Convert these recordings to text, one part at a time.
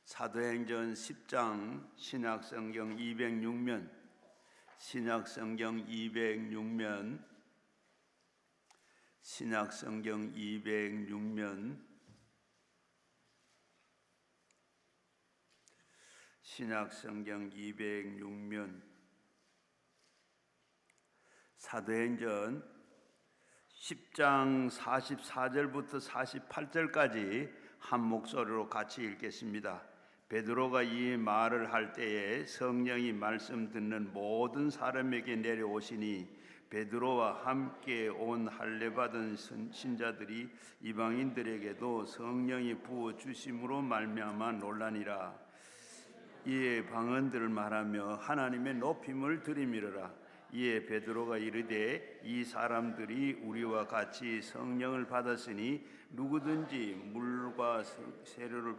사도행전 10장 신약성경 206면 신약성경 206면 신약성경 206면 신약성경 206면 사도행전 10장 44절부터 48절까지 한 목소리로 같이 읽겠습니다. 베드로가 이 말을 할 때에 성령이 말씀 듣는 모든 사람에게 내려오시니 베드로와 함께 온 할례 받은 신자들이 이방인들에게도 성령이 부어 주심으로 말미암아 놀라니라. 이에 방언들을 말하며 하나님의 높임을 들이밀어라. 이에 베드로가 이르되 이 사람들이 우리와 같이 성령을 받았으니 누구든지 물과 세례를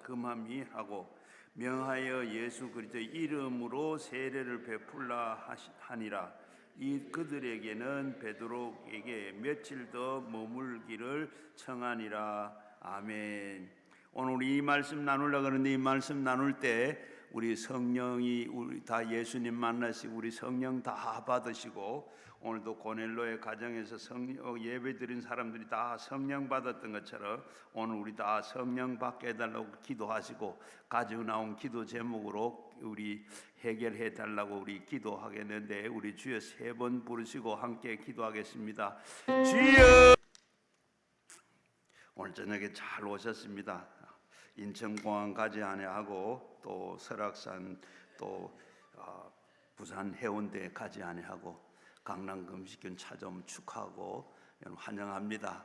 금함이 하고 명하여 예수 그리스도의 이름으로 세례를 베풀라 하니라. 이 그들에게는 베드로에게 며칠 더 머물기를 청하니라. 아멘. 오늘 이 말씀 나누려고 하는데 이 말씀 나눌 때 우리 성령이 우리 다 예수님 만나시고 우리 성령 다 받으시고 오늘도 고넬로의 가정에서 성령 예배드린 사람들이 다 성령 받았던 것처럼 오늘 우리 다 성령 받게 해달라고 기도하시고 가지고 나온 기도 제목으로 우리 해결해 달라고 우리 기도하겠는데 우리 주여 3번 부르시고 함께 기도하겠습니다. 주여! 오늘 저녁에 잘 오셨습니다. 인천공항 가지 아니하고 또 설악산 또 부산 해운대 가지 아니하고 강남 금식균 찾아오면 축하하고 여러분 환영합니다.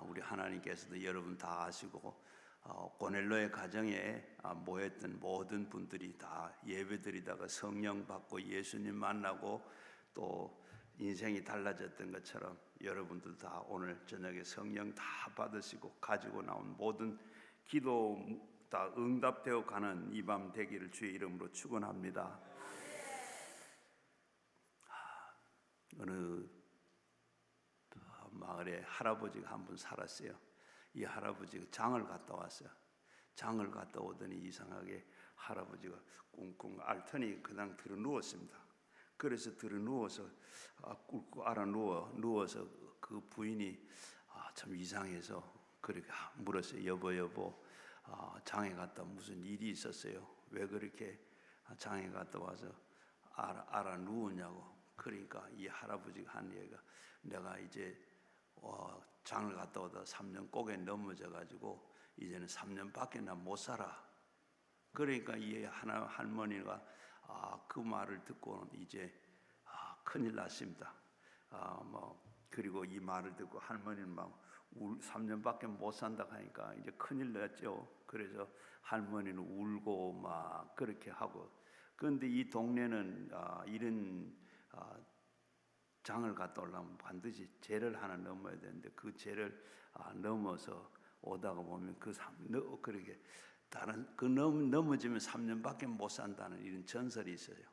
우리 하나님께서도 여러분 다 아시고 고넬로의 가정에 모였던 모든 분들이 다 예배드리다가 성령 받고 예수님 만나고 또 인생이 달라졌던 것처럼 여러분들 다 오늘 저녁에 성령 다 받으시고 가지고 나온 모든 기도 다 응답되어 가는 이 밤 되기를 주의 이름으로 축원합니다. 어느 마을에 할아버지가 한 분 살았어요. 이 할아버지가 장을 갔다 왔어요. 장을 갔다 오더니 이상하게 할아버지가 꿍꿍 앓더니 그냥 들어 누웠습니다. 그래서 들어 누워서 꿇고 알아 누워서 그 부인이 참 이상해서 그렇게 물었어요. 여보 장에 갔다 무슨 일이 있었어요? 왜 그렇게 장에 갔다 와서 알아 누우냐고. 그러니까 이 할아버지가 한 얘기가 내가 이제 장을 갔다 오다 3년 꼭에 넘어져 가지고 이제는 3년밖에 나 못 살아. 그러니까 이 할머니가 그 말을 듣고는 이제 큰일 났습니다. 그리고 이 말을 듣고 할머니는 막 3년밖에 못 산다 하니까 이제 큰일 났죠. 그래서 할머니는 울고 막 그렇게 하고. 그런데 이 동네는 이런 장을 갔다 오려면 반드시 제를 하나 넘어야 되는데 그 제를 넘어서 오다가 보면 그렇게 다른 넘어지면 3년밖에 못 산다는 이런 전설이 있어요.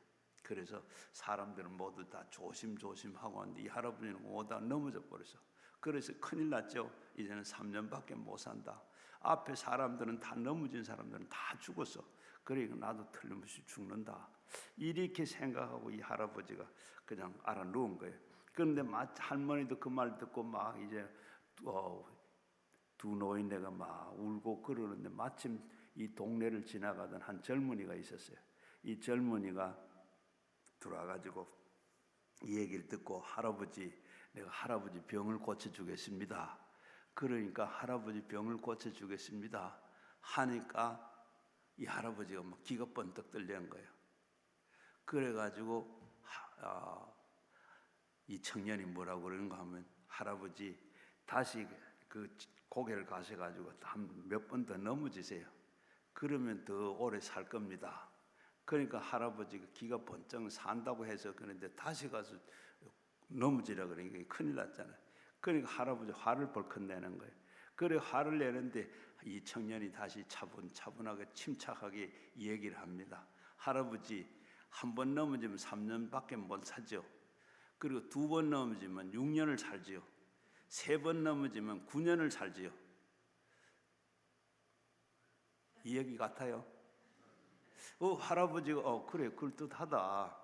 그래서 사람들은 모두 다 조심하고 하는데 이 할아버지는 오다가 넘어져 버렸어. 그래서 큰일 났죠. 이제는 3년밖에 못 산다. 앞에 사람들은 다 넘어진 사람들은 다 죽었어. 그러니까 나도 틀림없이 죽는다. 이렇게 생각하고 이 할아버지가 그냥 알아 누운 거예요. 그런데 할머니도 그 말 듣고 막 이제 두 노인네가 막 울고 그러는데 마침 이 동네를 지나가던 한 젊은이가 있었어요. 이 젊은이가 들어와가지고 이 얘기를 듣고 내가 할아버지 병을 고쳐주겠습니다. 그러니까 할아버지 병을 고쳐주겠습니다 하니까 이 할아버지가 막 기가 번쩍 떨리는 거예요. 그래가지고 이 청년이 뭐라고 그러는가 하면 할아버지 다시 그 고개를 가셔가지고 한 몇 번 더 넘어지세요. 그러면 더 오래 살 겁니다. 그러니까 할아버지가 기가 번쩍 산다고 해서 그런데 다시 가서 넘어지라 그러니까 큰일 났잖아요. 그러니까 할아버지 화를 벌컥 내는 거예요. 그래 화를 내는데 이 청년이 다시 차분하게 침착하게 얘기를 합니다. 할아버지 한 번 넘어지면 3년밖에 못 살죠. 그리고 2번 넘어지면 6년을 살지요. 3번 넘어지면 9년을 살지요. 이 얘기 같아요. 할아버지가 그래 그럴듯하다.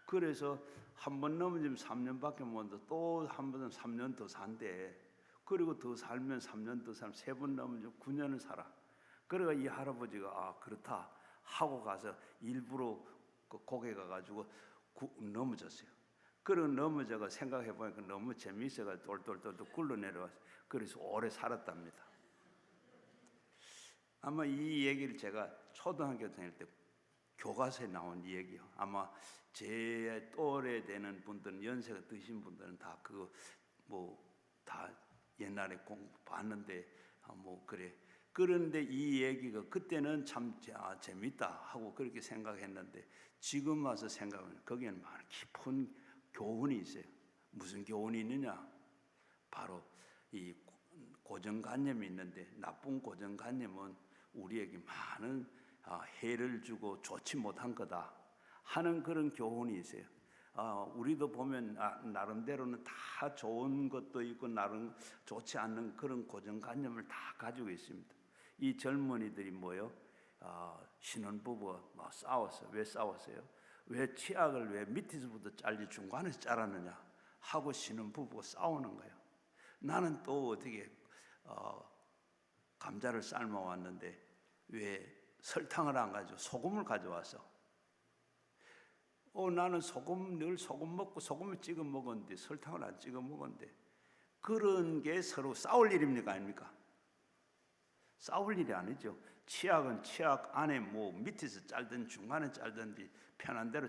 그래서 한 번 넘어지면 3년밖에 못 돼. 또 한 번은 3년 더 산대. 그리고 더 살면 3년 더 살면 3번 넘어지면 9년을 살아. 그래가 이 할아버지가 그렇다 하고 가서 일부러 그 고개 가가지고 넘어졌어요. 그리고 넘어져가 생각해 보니까 너무 재미있어가 똘똘똘똘 굴러 내려왔어요. 그래서 오래 살았답니다. 아마 이 얘기를 제가 초등학교 다닐 때 교과서에 나온 이 얘기요. 아마 제 또래 되는 분들은, 연세가 드신 분들은 다 그거 다 옛날에 공부 봤는데 그래. 그런데 이 얘기가 그때는 참 재밌다 하고 그렇게 생각했는데 지금 와서 생각하면 거기에는 많은 깊은 교훈이 있어요. 무슨 교훈이 있느냐? 바로 이 고정관념이 있는데, 나쁜 고정관념은 우리에게 많은 해를 주고 좋지 못한 거다 하는 그런 교훈이 있어요. 우리도 보면 나름대로는 다 좋은 것도 있고 나름 좋지 않는 그런 고정관념을 다 가지고 있습니다. 이 젊은이들이 신혼부부가 막 싸웠어요. 왜 싸웠어요? 왜 치약을 왜 밑에서부터 잘지 중간에서 자랐느냐 하고 신혼부부가 싸우는 거예요. 나는 또 어떻게 감자를 삶아 왔는데 왜 설탕을 안 가지고 소금을 가져왔어? 나는 늘 소금 먹고 소금을 찍어 먹었는데 설탕을 안 찍어 먹었는데, 그런 게 서로 싸울 일입니까 아닙니까? 싸울 일이 아니죠. 치약은 치약 안에 밑에서 짤든 중간에 짤든지 편한 대로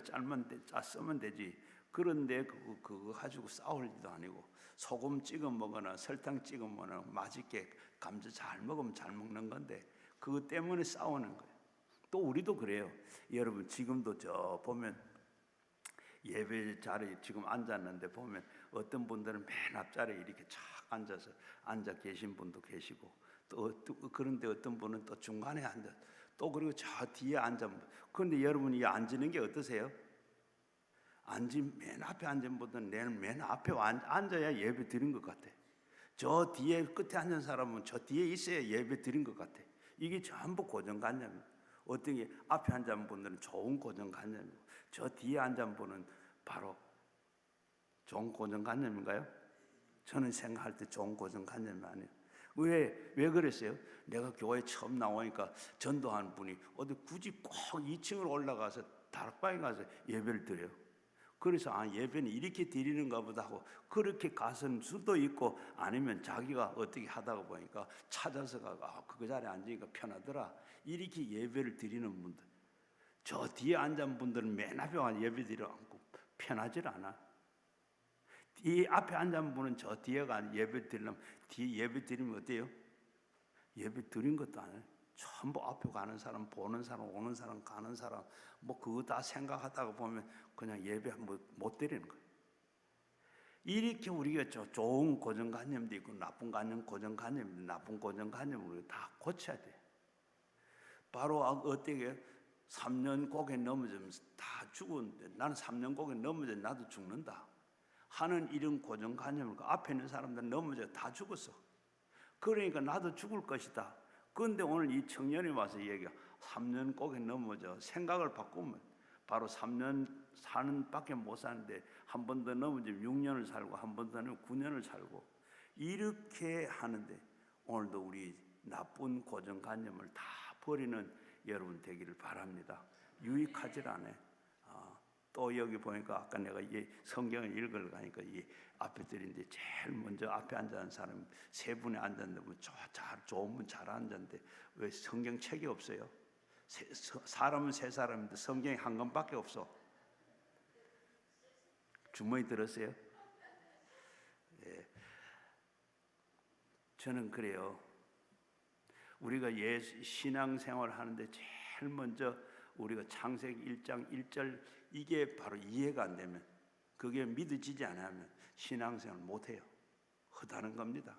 쓰면 되지. 그런데 그거 가지고 싸울 일도 아니고, 소금 찍어 먹거나 설탕 찍어 먹거나 맛있게 감자 잘 먹으면 잘 먹는 건데 그것 때문에 싸우는 거예요. 또 우리도 그래요. 여러분 지금도 보면 예배 자리에 지금 앉았는데 보면 어떤 분들은 맨 앞자리에 이렇게 착 앉아 계신 분도 계시고, 또 그런데 어떤 분은 또 중간에 앉아, 또 그리고 저 뒤에 앉아. 그런데 여러분이 앉는 게 어떠세요? 맨 앞에 앉은 분들은 내는 맨 앞에 앉아야 예배 드린 것 같아. 저 뒤에 끝에 앉은 사람은 저 뒤에 있어야 예배 드린 것 같아. 이게 전부 고정관념이에요. 어떤 게 앞에 앉은 분들은 좋은 고정관념이고 저 뒤에 앉은 분은 바로 좋은 고정관념인가요? 저는 생각할 때 좋은 고정관념이 아니에요. 왜 그랬어요? 내가 교회 처음 나오니까 전도한 분이 어디 굳이 꼭 2층을 올라가서 다락방에 가서 예배를 드려요. 그래서 예배는 이렇게 드리는가 보다 하고 그렇게 가선 수도 있고, 아니면 자기가 어떻게 하다가 보니까 찾아서 가고 그 자리에 앉으니까 편하더라 이렇게 예배를 드리는 분들, 저 뒤에 앉은 분들은 맨 앞에 와서 예배 드리러 앉고 편하질 않아. 이 앞에 앉은 분은 저 뒤에 가 예배 드리려면 뒤에 예배 드리면 어때요? 예배 드린 것도 아니에요. 전부 앞에 가는 사람, 보는 사람, 오는 사람, 가는 사람 그거 다 생각하다가 보면 그냥 예배 못 드리는 거예요. 이렇게 우리가 좋은 고정관념도 있고 나쁜 고정관념도 나쁜 고정관념을 우리가 다 고쳐야 돼요. 바로 어떻게 3년 고개 넘어지면 다 죽었는데 나는 3년 고개 넘어지면 나도 죽는다 하는 이런 고정관념을 앞에 있는 사람들 넘어져 다 죽었어. 그러니까 나도 죽을 것이다. 그런데 오늘 이 청년이 와서 얘기가 3년 고개 넘어져 생각을 바꾸면 바로 3년 사는 밖에 못 사는데 한 번 더 넘어지면 6년을 살고 한 번 더 넘으면 9년을 살고 이렇게 하는데, 오늘도 우리 나쁜 고정관념을 다 버리는 여러분 되기를 바랍니다. 유익하질 않아요. 또 여기 보니까 아까 내가 이 성경을 읽으러 가니까 이 앞에 드린데 제일 먼저 앞에 앉은 사람 세 분이 앉았는데 좋은 분 잘 앉았는데 왜 성경책이 없어요? 사람은 세 사람인데 성경이 한 권밖에 없어. 주머니 들었어요? 예. 저는 그래요. 우리가 신앙생활 하는데 제일 먼저 우리가 창세기 1장 1절 이게 바로 이해가 안 되면, 그게 믿어지지 않으면 신앙생활 못해요. 헛하는 겁니다.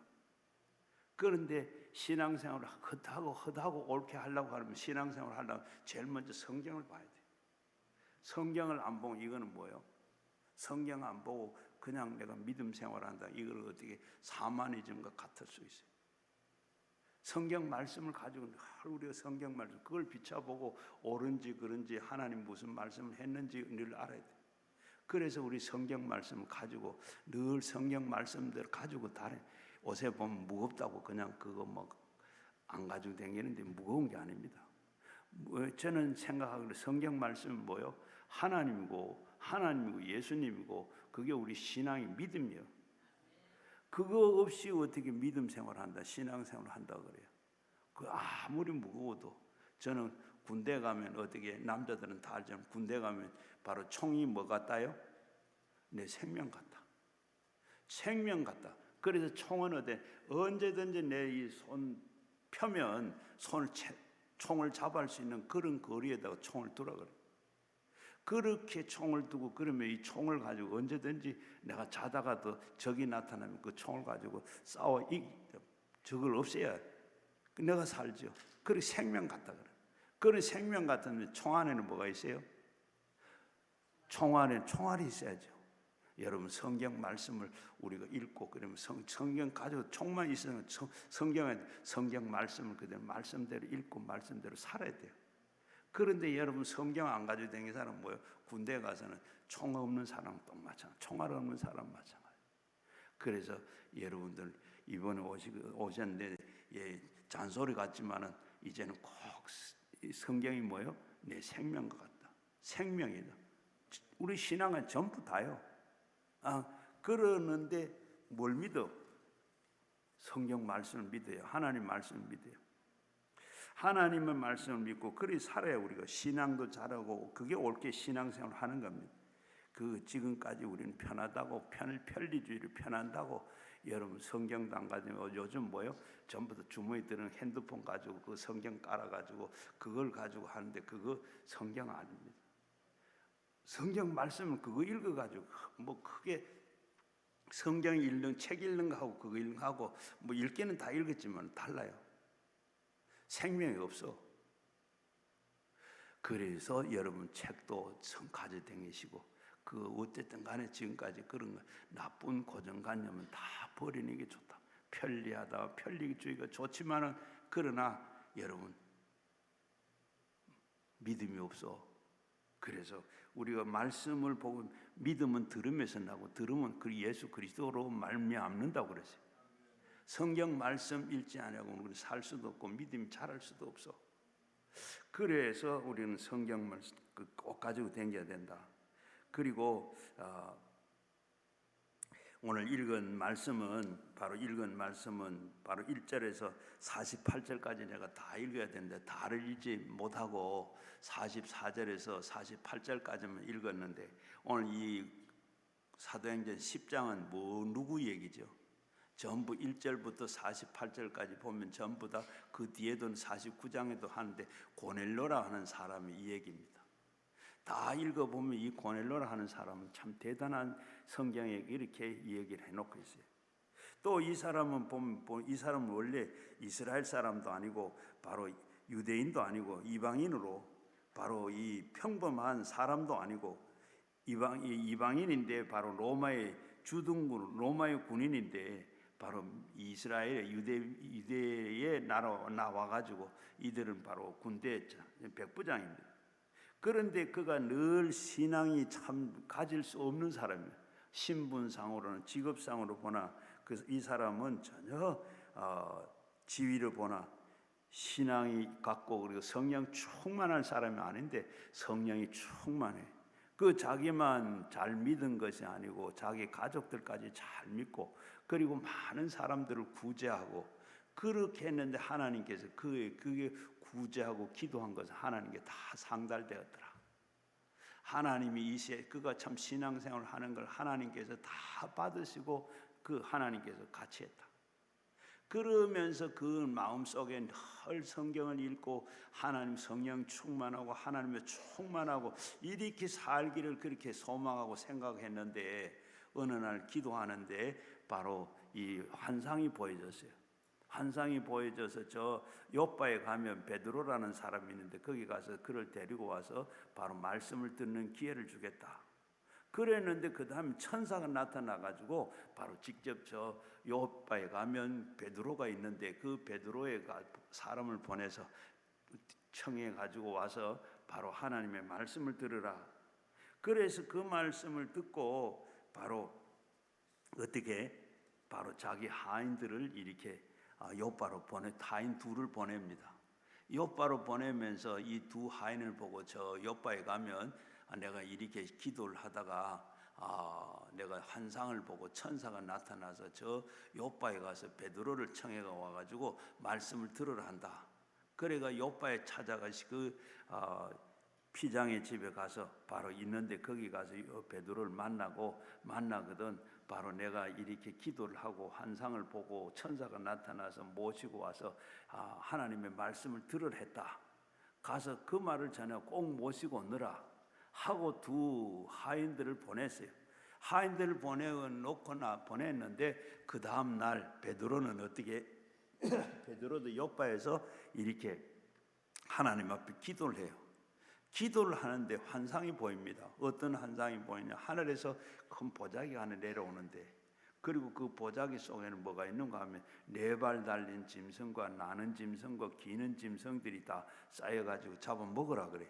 그런데 신앙생활을 헛하고 옳게 하려고 하면, 신앙생활을 하려면 제일 먼저 성경을 봐야 돼요. 성경을 안 보면 이거는 뭐예요? 성경 안 보고 그냥 내가 믿음 생활한다, 이걸 어떻게 사마니즘과 같을 수 있어요? 성경 말씀을 가지고 우리가 성경 말씀 그걸 비춰보고 옳은지 그른지 하나님 무슨 말씀을 했는지 늘 알아야 돼. 그래서 우리 성경 말씀을 가지고 늘 성경 말씀대로 가지고 다른 옷에 보면 무겁다고 그냥 그거 뭐 안 가지고 다니는데 무거운 게 아닙니다. 저는 생각하기로 성경 말씀은 뭐요? 하나님이고 예수님이고 그게 우리 신앙의 믿음이요. 그거 없이 어떻게 믿음 생활한다, 신앙 생활한다 그래요. 그 아무리 무거워도 저는 군대 가면 어떻게 남자들은 다 알잖아요. 군대 가면 바로 총이 뭐 같다요? 내 생명 같다. 생명 같다. 그래서 총은 언제든지 내 이 손 펴면 총을 잡을 수 있는 그런 거리에다가 총을 두라 그래. 그렇게 총을 두고 그러면 이 총을 가지고 언제든지 내가 자다가도 적이 나타나면 그 총을 가지고 싸워 적을 없애야 내가 살죠. 그래 생명 같다 그래. 그런 생명 같은 총 안에는 뭐가 있어요? 총 안에 총알이 있어야죠. 여러분 성경 말씀을 우리가 읽고 그러면 성경 가지고 총만 있으면 성경 말씀을 그대로 말씀대로 읽고 말씀대로 살아야 돼요. 그런데 여러분 성경 안 가지고 다니는 사람은 뭐예요? 군대에 가서는 총 없는 사람 또 마찬가지, 총알 없는 사람 마찬가지. 그래서 여러분들 이번에 오셨는데 잔소리 같지만은 이제는 꼭 성경이 뭐예요? 내 생명과 같다. 생명이다. 우리 신앙은 전부 다요. 그러는데 뭘 믿어? 성경 말씀을 믿어요. 하나님 말씀을 믿어요. 하나님의 말씀을 믿고 그리 살아야 우리가 신앙도 잘하고 그게 옳게 신앙생활을 하는 겁니다. 그 지금까지 우리는 편하다고 편리주의를 편한다고 여러분 성경도 안 가지고 요즘 뭐요? 전부 다 주머니 들은 핸드폰 가지고 그 성경 깔아가지고 그걸 가지고 하는데 그거 성경 아닙니다. 성경 말씀을 그거 읽어가지고 뭐 크게 성경 읽는 책 읽는 거하고 그거 읽는 거하고 뭐 읽기는 다 읽었지만 달라요. 생명이 없어. 그래서 여러분 책도 가지고 다니시고 그 어쨌든 간에 지금까지 그런 거 나쁜 고정관념은 다 버리는 게 좋다. 편리하다, 편리주의가 좋지만은 그러나 여러분 믿음이 없어. 그래서 우리가 말씀을 보고 믿음은 들음에서 나고 들음은 그 예수 그리스도로 말미암는다고 그랬어요. 성경 말씀 읽지 않으면 우리는 살 수도 없고 믿음이 자랄 수도 없어. 그래서 우리는 성경 말씀 꼭 가지고 다녀야 된다. 그리고 오늘 읽은 말씀은 바로 1절에서 48절까지 내가 다 읽어야 되는데 다를 읽지 못하고 44절에서 48절까지만 읽었는데 오늘 이 사도행전 10장은 누구 얘기죠? 전부 1절부터 48절까지 보면 전부 다 그 뒤에도 49장에도 하는데 고넬료라 하는 사람이 이 얘기입니다. 다 읽어보면 이 고넬료라 하는 사람은 참 대단한 성경에 이렇게 얘기를 해놓고 있어요. 또 이 사람은 보면 이 사람은 원래 이스라엘 사람도 아니고 바로 유대인도 아니고 이방인으로 바로 이 평범한 사람도 아니고 이방인인데 바로 로마의 주둔군 로마의 군인인데 바로 이스라엘의 유대의 나와가지고 이들은 바로 군대 백부장입니다. 그런데 그가 늘 신앙이 참 가질 수 없는 사람이에요. 신분상으로는 직업상으로 보나 이 사람은 전혀 지위를 보나 신앙이 갖고 그리고 성령 충만한 사람이 아닌데 성령이 충만해. 그 자기만 잘 믿은 것이 아니고 자기 가족들까지 잘 믿고 그리고 많은 사람들을 구제하고 그렇게 했는데 하나님께서 그게 구제하고 기도한 것은 하나님께 다 상달되었더라. 하나님이 그가 참 신앙생활을 하는 걸 하나님께서 다 받으시고 그 하나님께서 같이 했다. 그러면서 그 마음속에 늘 성경을 읽고 하나님 성령 충만하고 하나님의 충만하고 이렇게 살기를 그렇게 소망하고 생각했는데 어느 날 기도하는데 바로 이 환상이 보여졌어요. 환상이 보여져서 저 요빠에 가면 베드로라는 사람이 있는데 거기 가서 그를 데리고 와서 바로 말씀을 듣는 기회를 주겠다. 그랬는데 그 다음에 천사가 나타나가지고 바로 직접 저 요바에 가면 베드로가 있는데 그 베드로에 사람을 보내서 청해가지고 와서 바로 하나님의 말씀을 들으라. 그래서 그 말씀을 듣고 바로 어떻게 바로 자기 하인들을 이렇게 요바로 하인 둘을 보냅니다. 요바로 보내면서 이 두 하인을 보고 저 요바에 가면 내가 이렇게 기도를 하다가 내가 환상을 보고 천사가 나타나서 저 요바에 가서 베드로를 청해가 와가지고 말씀을 들으라 한다. 그래가 요바에 찾아가시 그 피장의 집에 가서 바로 있는데 거기 가서 베드로를 만나거든. 바로 내가 이렇게 기도를 하고 환상을 보고 천사가 나타나서 모시고 와서 하나님의 말씀을 들으라 했다. 가서 그 말을 전해 꼭 모시고 오느라 하고 두 하인들을 보냈어요. 하인들을 보냈는데 그 다음 날 베드로는 어떻게 베드로도 요바에서 이렇게 하나님 앞에 기도를 해요. 기도를 하는데 환상이 보입니다. 어떤 환상이 보이냐? 하늘에서 큰 보자기가 하나 내려오는데, 그리고 그 보자기 속에는 뭐가 있는가 하면 4발 달린 짐승과 나는 짐승과 기는 짐승들이 다 쌓여가지고 잡아먹으라 그래.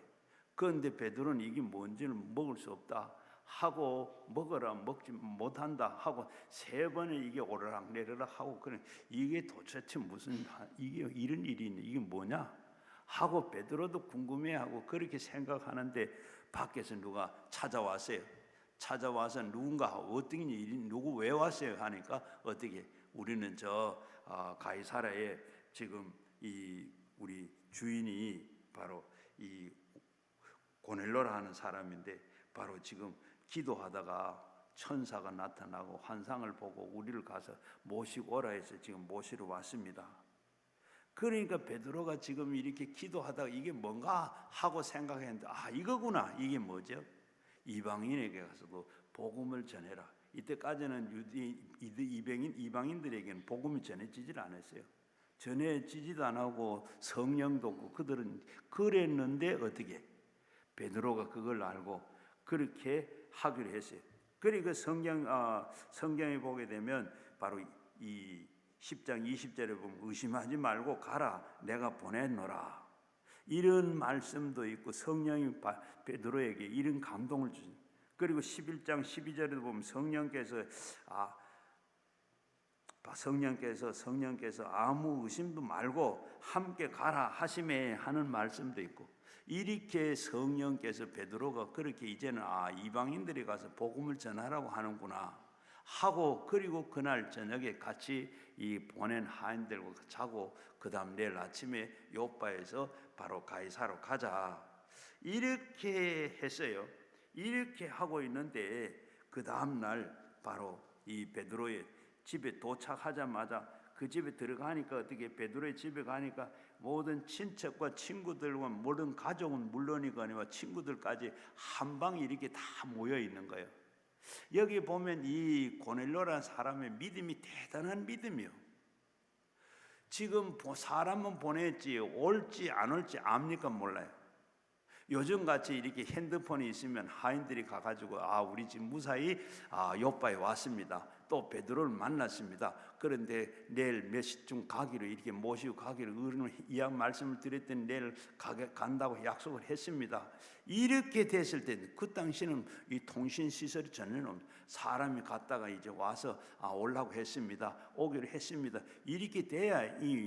그런데 베드로는 이게 뭔지는 먹을 수 없다 하고 먹어라 먹지 못한다 하고 3번을 이게 오르락 내리락 하고 그래. 이게 도대체 무슨 이게 이런 일이 있네, 이게 뭐냐 하고 베드로도 궁금해하고 그렇게 생각하는데 밖에서 누가 찾아왔어요. 찾아와서 누군가 어떤 일이 누구 왜 왔어요 하니까 어떻게 우리는 저 가이사라에 지금 이 우리 주인이 바로 이 고넬로라 하는 사람인데 바로 지금 기도하다가 천사가 나타나고 환상을 보고 우리를 가서 모시고 오라 해서 지금 모시러 왔습니다. 그러니까 베드로가 지금 이렇게 기도하다가 이게 뭔가 하고 생각했는데 이거구나. 이게 뭐죠? 이방인에게 가서도 복음을 전해라. 이때까지는 이방인들에게는 복음이 전해지질 않았어요. 전해지지도 안 하고 성령도 없고 그들은 그랬는데 어떻게 베드로가 그걸 알고 그렇게 하기로 했어요. 그러니까 성경에 보게 되면 바로 이 10장 20절에 보면 의심하지 말고 가라 내가 보냈노라 이런 말씀도 있고 성령이 베드로에게 이런 감동을 주신. 그리고 11장 12절에도 보면 성령께서 아무 의심도 말고 함께 가라 하심에 하는 말씀도 있고, 이렇게 성령께서 베드로가 그렇게 이제는 이방인들이 가서 복음을 전하라고 하는구나 하고, 그리고 그날 저녁에 같이 이 보낸 하인들과 자고 그 다음 내일 아침에 요바에서 바로 가이사로 가자 이렇게 했어요. 이렇게 하고 있는데 그 다음 날 바로 이 베드로의 집에 도착하자마자 그 집에 들어가니까 어떻게 베드로의 집에 가니까 모든 친척과 친구들과 모든 가족은 물론이거니와 친구들까지 한 방에 이렇게 다 모여 있는 거예요. 여기 보면 이 고넬료라는 사람의 믿음이 대단한 믿음이요. 지금 사람은 보냈지 올지 안 올지 압니까? 몰라요. 요즘같이 이렇게 핸드폰이 있으면 하인들이 가가지고 우리 집 무사히 요바에 왔습니다. 또 베드로를 만났습니다. 그런데 내일 몇 시쯤 가기로 이렇게 모시고 가기로 어른을 이야기 말씀을 드렸더니 내일 간다고 약속을 했습니다. 이렇게 됐을 때 그 당시는 이 통신 시설이 전혀 없는 사람이 갔다가 이제 와서 오려고 했습니다. 오기로 했습니다. 이렇게 돼야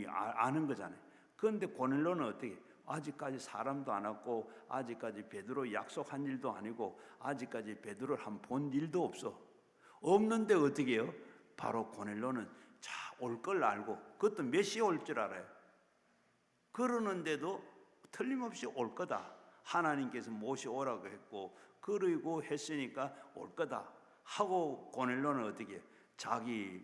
아는 거잖아요. 그런데 고넬료는 어떻게? 아직까지 사람도 안 왔고 아직까지 베드로 약속한 일도 아니고 아직까지 베드로를 한 본 일도 없는데 어떻게 해요? 바로 고넬료는 올 걸 알고 그것도 몇 시에 올 줄 알아요. 그러는데도 틀림없이 올 거다. 하나님께서 모셔오라고 했고 그리고 했으니까 올 거다 하고 고넬료는 어떻게 해요? 자기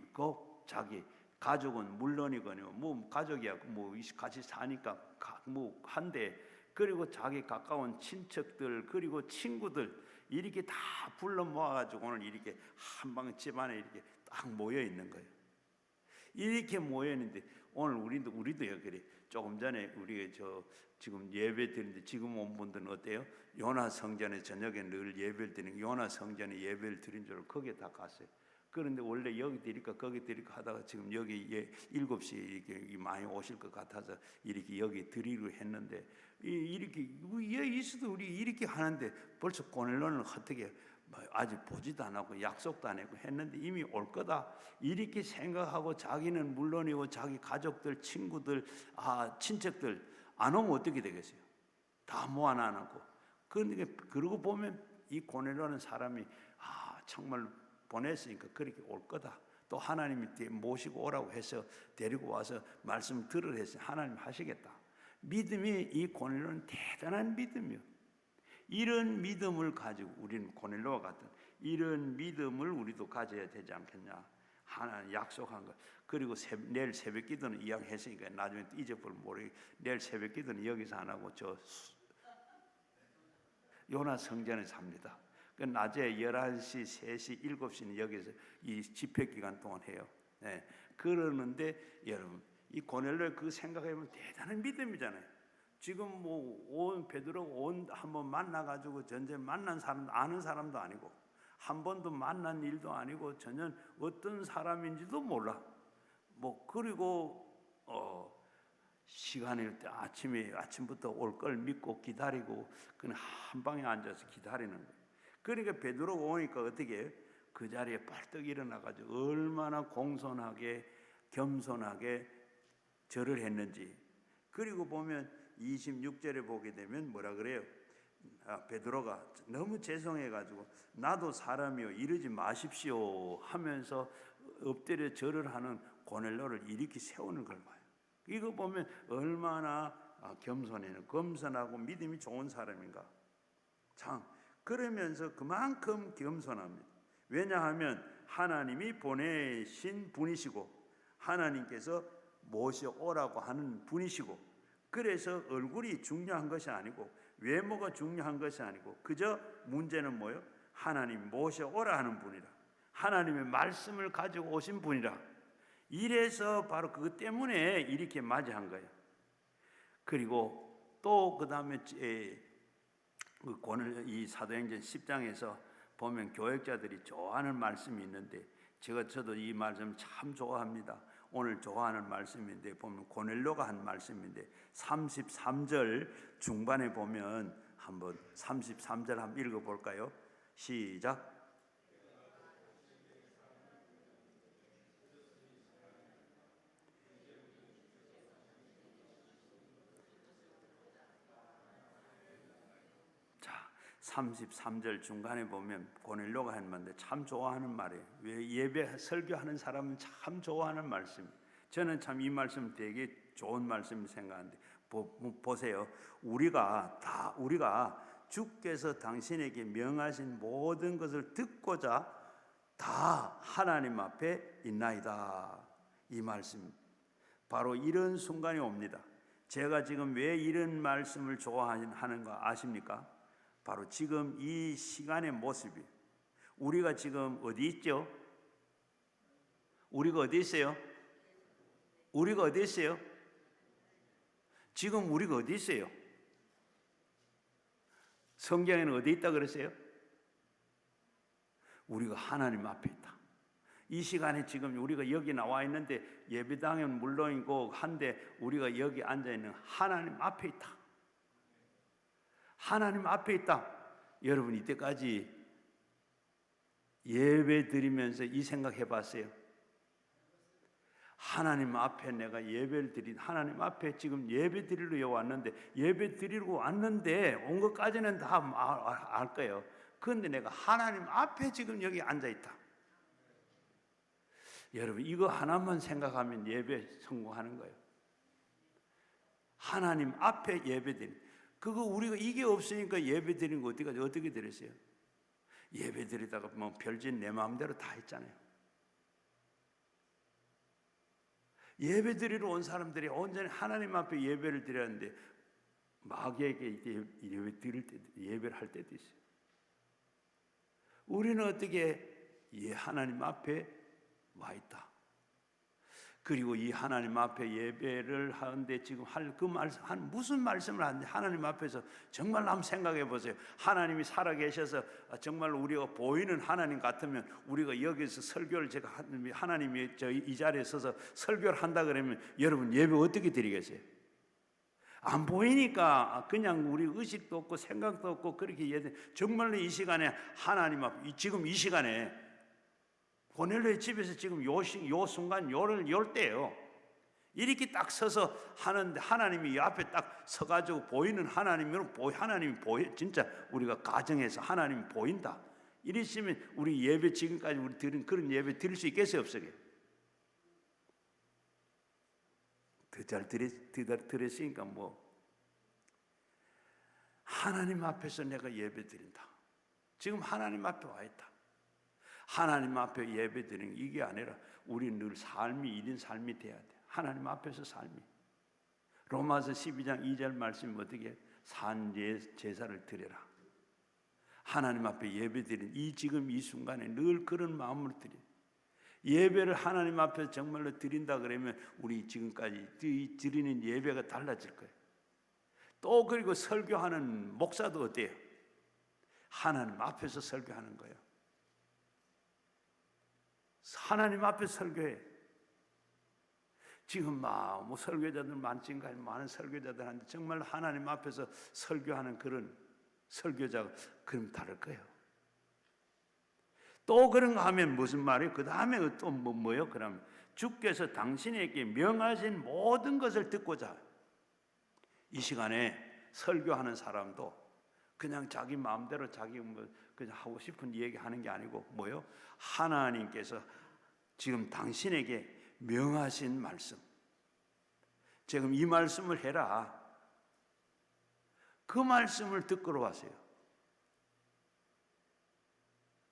가족은 물론이거든요. 뭐 가족이야 뭐 같이 사니까 뭐 한데 그리고 자기 가까운 친척들 그리고 친구들 이렇게 다 불러 모아가지고 오늘 이렇게 한 방 집안에 이렇게 딱 모여 있는 거예요. 이렇게 모여 있는데 오늘 우리도 그래. 조금 전에 우리 지금 예배 드리는데 지금 온 분들은 어때요? 요나 성전에 저녁에 늘 예배를 드리는 요나 성전에 예배를 드린 줄 거기에 다 갔어요. 그런데 원래 여기 드릴까 거기 드릴까 하다가 지금 여기 7시 이렇게 많이 오실 것 같아서 이렇게 여기 드리기로 했는데 이렇게 여기 있어도 우리 이렇게 하는데 벌써 고넬로는 어떻게 아직 보지도 안 하고 약속도 안 하고 했는데 이미 올 거다 이렇게 생각하고 자기는 물론이고 자기 가족들 친구들 친척들 안 오면 어떻게 되겠어요? 다 모아놔놓고 그러고 보면 이 고넬로는 사람이 정말 보냈으니까 그렇게 올 거다. 또 하나님이 모시고 오라고 해서 데리고 와서 말씀 들으라 해서 하나님 하시겠다. 믿음이 이 고넬로는 대단한 믿음이요. 이런 믿음을 가지고 우리는 고넬로와 같은 이런 믿음을 우리도 가져야 되지 않겠냐. 하나님 약속한 것. 그리고 내일 새벽 기도는 이야기했으니까 나중에 잊어버리면 모르겠. 내일 새벽 기도는 여기서 안 하고 요나 성전에서 합니다. 낮에 11시, 3시, 7시는 여기서 이 집회 기간 동안 해요. 네. 그러는데 여러분 이 고넬로의 그 생각해보면 대단한 믿음이잖아요. 지금 온 베드로 한번 만나가지고 전쟁 만난 사람도 아는 사람도 아니고 한 번도 만난 일도 아니고 전혀 어떤 사람인지도 몰라. 그리고 시간일 때 아침부터 올 걸 믿고 기다리고 그냥 한 방에 앉아서 기다리는 거예요. 그러니까 베드로가 오니까 어떻게 그 자리에 벌떡 일어나가지고 얼마나 공손하게 겸손하게 절을 했는지. 그리고 보면 26절에 보게 되면 뭐라 그래요? 베드로가 너무 죄송해가지고 나도 사람이요 이러지 마십시오 하면서 엎드려 절을 하는 고넬로를 이렇게 세우는 걸 봐요. 이거 보면 얼마나 겸손하고 믿음이 좋은 사람인가. 참 그러면서 그만큼 겸손합니다. 왜냐하면 하나님이 보내신 분이시고 하나님께서 모셔오라고 하는 분이시고 그래서 얼굴이 중요한 것이 아니고 외모가 중요한 것이 아니고 그저 문제는 뭐예요? 하나님 모셔오라 하는 분이라. 하나님의 말씀을 가지고 오신 분이라. 이래서 바로 그것 때문에 이렇게 맞이한 거예요. 그리고 또 그 다음에 이 사도행전 10장에서 보면 교역자들이 좋아하는 말씀이 있는데 저도 이 말씀 참 좋아합니다. 오늘 좋아하는 말씀인데 보면 고넬로가 한 말씀인데 33절 중반에 보면 한번 33절 한번 읽어볼까요? 시작. 자, 33절 중간에 보면 고넬로가 한 말인데 참 좋아하는 말이에요. 왜 예배 설교하는 사람은 참 좋아하는 말씀. 저는 참 이 말씀 되게 좋은 말씀 생각하는데 보세요. 우리가 주께서 당신에게 명하신 모든 것을 듣고자 다 하나님 앞에 있나이다. 이 말씀 바로 이런 순간이 옵니다. 제가 지금 왜 이런 말씀을 좋아하는 거 아십니까? 바로 지금 이 시간의 모습이 우리가 지금 어디 있죠? 우리가 어디 있어요? 우리가 어디 있어요? 지금 우리가 어디 있어요? 성경에는 어디 있다 그랬어요? 우리가 하나님 앞에 있다. 이 시간에 지금 우리가 여기 나와 있는데 예배당은 물론이고 한데 우리가 여기 앉아 있는 하나님 앞에 있다. 하나님 앞에 있다. 여러분 이때까지 예배 드리면서 이 생각 해봤어요? 하나님 앞에 내가 예배를 하나님 앞에 지금 예배 드리러 왔는데 예배 드리러 왔는데 온 것까지는 다 알 거예요. 그런데 내가 하나님 앞에 지금 여기 앉아 있다. 여러분 이거 하나만 생각하면 예배 성공하는 거예요. 하나님 앞에 예배 드리는 그거 우리가 이게 없으니까 예배 드리는 거 어떻게 드렸어요? 예배 드리다가 별짓 내 마음대로 다 했잖아요. 예배 드리러 온 사람들이 온전히 하나님 앞에 예배를 드렸는데 마귀에게 예배를 할 때도 있어요. 우리는 어떻게 하나님 앞에 와 있다. 그리고 이 하나님 앞에 예배를 하는데 지금 무슨 말씀을 하는데 하나님 앞에서 정말 한번 생각해 보세요. 하나님이 살아계셔서 정말 우리가 보이는 하나님 같으면 우리가 여기서 설교를 제가 하나님이 이 자리에 서서 설교를 한다 그러면 여러분 예배 어떻게 드리겠어요? 안 보이니까 그냥 우리 의식도 없고 생각도 없고 그렇게 정말로 이 시간에 하나님 앞 지금 이 시간에 고넬료의 집에서 지금 요 순간 열 때예요. 이렇게 딱 서서 하는데 하나님이 이 앞에 딱 서가지고 보이는 하나님이 진짜 우리가 가정에서 하나님이 보인다. 이랬으면 우리 예배 지금까지 우리 드린 그런 예배 드릴 수 있겠어요, 없어요? 더 잘 들으시니까 뭐 하나님 앞에서 내가 예배 드린다. 지금 하나님 앞에 와 있다. 하나님 앞에 예배 드리는 이게 아니라 우리 늘 삶이 1인 삶이 돼야 돼. 하나님 앞에서 삶이. 로마서 12장 2절 말씀이 어떻게 산 제사를 드려라. 하나님 앞에 예배 드리는 지금 이 순간에 늘 그런 마음을 드려. 예배를 하나님 앞에 정말로 드린다 그러면 우리 지금까지 드리는 예배가 달라질 거예요. 또 그리고 설교하는 목사도 어때요? 하나님 앞에서 설교하는 거예요. 하나님 앞에 설교해. 지금 뭐 설교자들 많지인가 많은 설교자들한테 정말 하나님 앞에서 설교하는 그런 설교자가 그럼 다를 거예요. 또 그런가 하면 무슨 말이에요? 그 다음에 또 뭐요? 그럼 주께서 당신에게 명하신 모든 것을 듣고자 이 시간에 설교하는 사람도 그냥 자기 마음대로 자기 그냥 하고 싶은 얘기하는 게 아니고 뭐요? 하나님께서 지금 당신에게 명하신 말씀, 지금 이 말씀을 해라. 그 말씀을 듣고 하세요.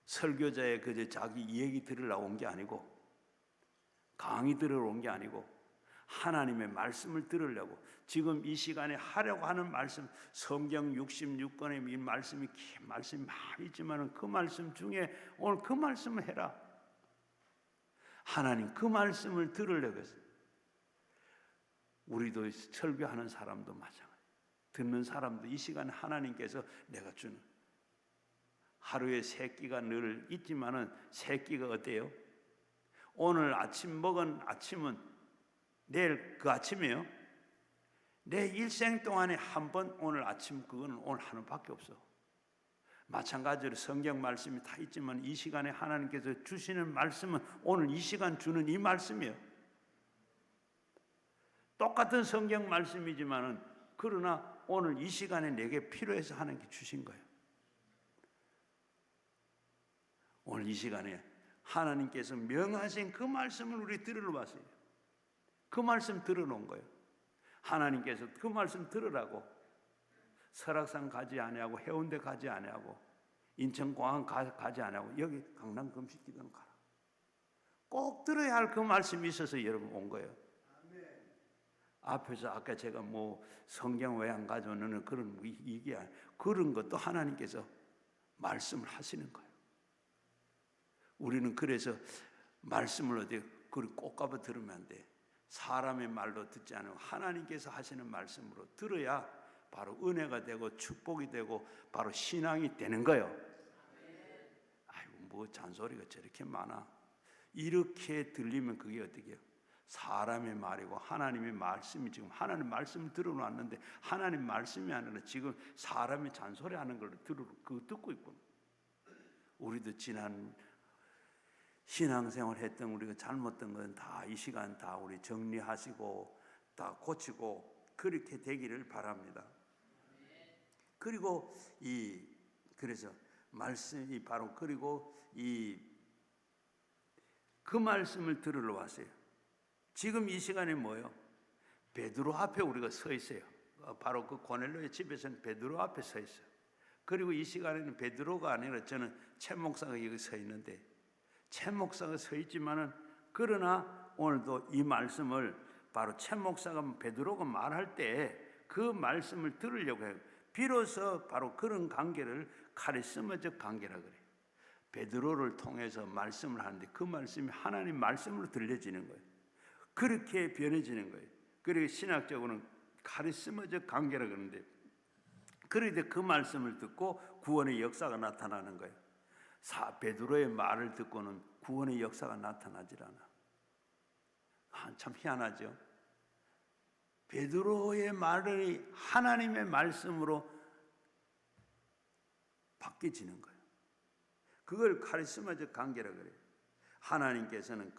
설교자의 그저 자기 얘기 들으려고 온 게 아니고 강의 들으러 온 게 아니고 하나님의 말씀을 들으려고 지금 이 시간에 하려고 하는 말씀, 성경 66권의 이 말씀이 많이 있지만 그 말씀 중에 오늘 그 말씀을 해라. 하나님 그 말씀을 들으려고 했어요. 우리도 설교하는 사람도 마찬가지, 듣는 사람도 이 시간에 하나님께서 내가 주는 하루에 3끼가 늘 있지만은 3끼가 어때요? 오늘 아침 먹은 아침은 내일 그 아침이에요. 내 일생 동안에 한 번 오늘 아침 그거는 오늘 하루밖에 없어. 마찬가지로 성경 말씀이 다 있지만 이 시간에 하나님께서 주시는 말씀은 오늘 이 시간 주는 이 말씀이에요. 똑같은 성경 말씀이지만은 그러나 오늘 이 시간에 내게 필요해서 하는 게 주신 거예요. 오늘 이 시간에 하나님께서 명하신 그 말씀을 우리 들으러 왔어요. 그 말씀 들어놓은 거예요. 하나님께서 그 말씀 들으라고 설악산 가지 아니하고 해운대 가지 아니하고 인천공항 가지 아니하고 여기 강남 금식기도는 가라. 꼭 들어야 할 그 말씀이 있어서 여러분 온 거예요. 앞에서 아까 제가 뭐 성경 왜 안 가져오는 그런 이게 그런 것도 하나님께서 말씀을 하시는 거예요. 우리는 그래서 말씀을 어디 꼭 가봐 들으면 안 돼. 사람의 말로 듣지 않으면 하나님께서 하시는 말씀으로 들어야 바로 은혜가 되고 축복이 되고 바로 신앙이 되는 거예요. 아이고 뭐 잔소리가 저렇게 많아. 이렇게 들리면 그게 어떻게 해요? 사람의 말이고 하나님의 말씀이 지금 하나님 말씀을 들어놨는데 하나님 말씀이 아니라 지금 사람이 잔소리하는 걸 듣고 있구나. 우리도 지난 신앙생활 했던 우리가 잘못된 건 다 이 시간 다 우리 정리하시고 다 고치고 그렇게 되기를 바랍니다. 그리고 그래서 말씀이 바로 그리고 그 말씀을 들으러 왔어요. 지금 이 시간에 뭐예요? 베드로 앞에 우리가 서 있어요. 바로 그 고넬료의 집에서는 베드로 앞에 서 있어요. 그리고 이 시간에는 베드로가 아니라 저는 최 목사가 여기 서 있는데 최 목사가 서 있지만은 그러나 오늘도 이 말씀을 바로 최 목사가 베드로가 말할 때 그 말씀을 들으려고 해요. 비로소 바로 그런 관계를 카리스마적 관계라 그래요. 베드로를 통해서 말씀을 하는데 그 말씀이 하나님 말씀으로 들려지는 거예요. 그렇게 변해지는 거예요. 그리고 신학적으로는 카리스마적 관계라 그러는데, 그런데 그 말씀을 듣고 구원의 역사가 나타나는 거예요. 베드로의 말을 듣고는 구원의 역사가 나타나질 않아. 참 희한하죠. 베드로의 말이 하나님의 말씀으로 바뀌어지는 거예요. 그걸 카리스마적 관계라 그래요. 하나님께서는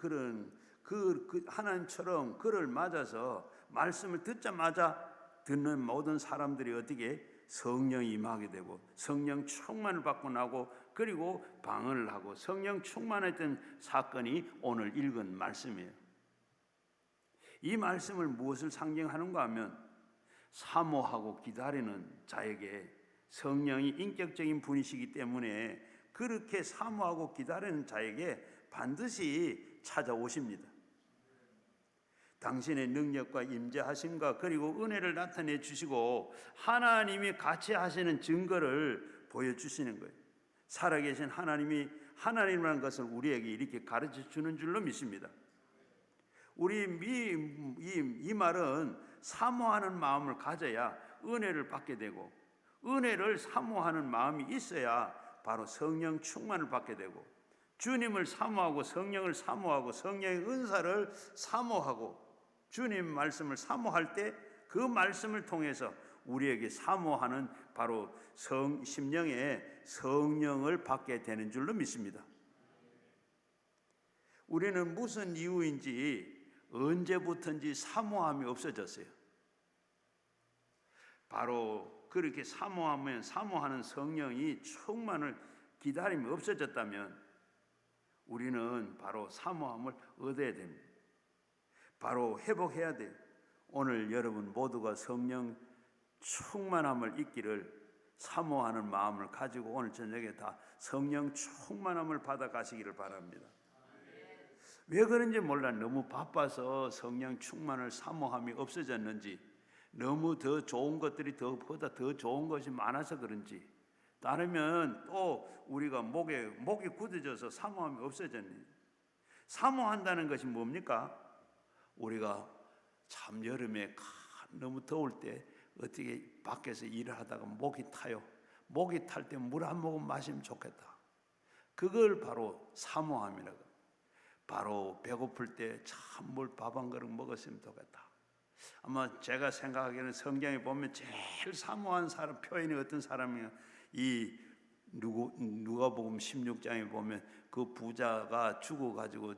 하나님처럼 그를 맞아서 말씀을 듣자마자 듣는 모든 사람들이 어떻게 성령이 임하게 되고 성령 충만을 받고 나고, 그리고 방언을 하고 성령 충만했던 사건이 오늘 읽은 말씀이에요. 이 말씀을 무엇을 상징하는가 하면 사모하고 기다리는 자에게 성령이 인격적인 분이시기 때문에 그렇게 사모하고 기다리는 자에게 반드시 찾아오십니다. 당신의 능력과 임재하심과 그리고 은혜를 나타내 주시고 하나님이 같이 하시는 증거를 보여주시는 거예요. 살아계신 하나님이 하나님이라는 것을 우리에게 이렇게 가르쳐 주는 줄로 믿습니다. 우리 이 말은 사모하는 마음을 가져야 은혜를 받게 되고, 은혜를 사모하는 마음이 있어야 바로 성령 충만을 받게 되고, 주님을 사모하고 성령을 사모하고 성령의 은사를 사모하고 주님 말씀을 사모할 때 그 말씀을 통해서 우리에게 사모하는 바로 심령의 성령을 받게 되는 줄로 믿습니다. 우리는 무슨 이유인지 언제부턴지 사모함이 없어졌어요. 바로 그렇게 사모하는 성령이 충만을 기다림이 없어졌다면 우리는 바로 사모함을 얻어야 됩니다. 바로 회복해야 돼요. 오늘 여러분 모두가 성령 충만함을 잊기를 사모하는 마음을 가지고 오늘 저녁에 다 성령 충만함을 받아가시기를 바랍니다. 왜 그런지 몰라. 너무 바빠서 성령 충만을 사모함이 없어졌는지, 너무 더 좋은 것들이 보다 더 좋은 것이 많아서 그런지, 따르면 또 우리가 목이 굳어져서 사모함이 없어졌네. 사모한다는 것이 뭡니까? 우리가 참 여름에 너무 더울 때 어떻게 밖에서 일을 하다가 목이 타요. 목이 탈 때 물 한 모금 마시면 좋겠다. 그걸 바로 사모함이라고. 바로 배고플 때 참 물 밥 한 그릇 먹었으면 좋겠다. 아마 제가 생각하기에는 성경에 보면 제일 사모한 사람 표현이 어떤 사람이에요? 이 누가복음 16장에 보면 그 부자가 죽어가지고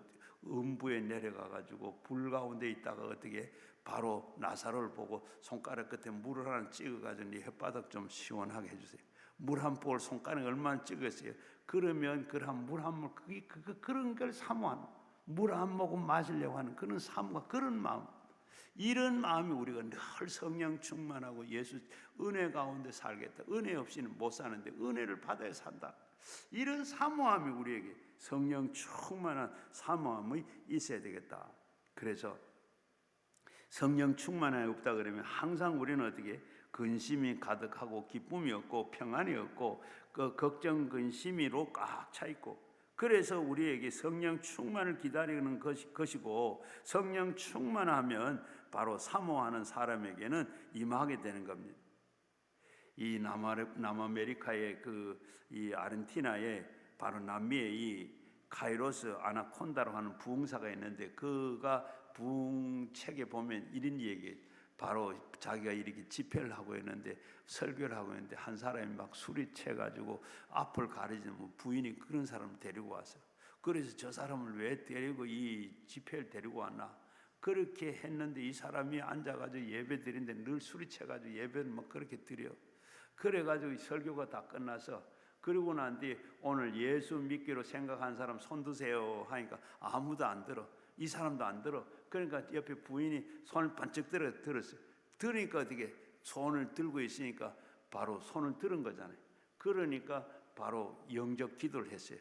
음부에 내려가가지고 불 가운데 있다가 어떻게 바로 나사로를 보고 손가락 끝에 물을 하나 찍어가지고 네 혓바닥 좀 시원하게 해주세요. 물 한 볼 손가락에 얼마나 찍었어요. 그러면 물 한 물 그런 걸 사모하는, 물 한 모금 마시려고 하는 그런 사모가, 그런 마음, 이런 마음이 우리가 늘 성령 충만하고 예수 은혜 가운데 살겠다, 은혜 없이는 못 사는데 은혜를 받아야 산다, 이런 사모함이 우리에게 성령 충만한 사모함이 있어야 되겠다. 그래서 성령 충만함이 없다 그러면 항상 우리는 어떻게 근심이 가득하고 기쁨이 없고 평안이 없고 그 걱정 근심으로 꽉 차 있고, 그래서 우리에게 성령 충만을 기다리는 것이고, 성령 충만하면 바로 사모하는 사람에게는 임하게 되는 겁니다. 이 남아메리카의 이 아르헨티나의 바로 남미의 이 카이로스 아나콘다로 하는 부흥사가 있는데, 그가 부흥책에 보면 이런 얘기, 바로 자기가 이렇게 집회를 하고 있는데 설교를 하고 있는데 한 사람이 막 술이 채가지고 앞을 가리지면 부인이 그런 사람을 데리고 왔어요. 그래서 저 사람을 왜 데리고 이 집회를 데리고 왔나? 그렇게 했는데 이 사람이 앉아가지고 예배 드리는데 늘 술이 채가지고 예배를 막 그렇게 드려. 그래가지고 설교가 다 끝나서 그러고 난 뒤에 오늘 예수 믿기로 생각한 사람 손 드세요 하니까 아무도 안 들어. 이 사람도 안 들어. 그러니까 옆에 부인이 손을 반짝 들었어요. 들으니까 어떻게 손을 들고 있으니까 바로 손을 들은 거잖아요. 그러니까 바로 영적 기도를 했어요.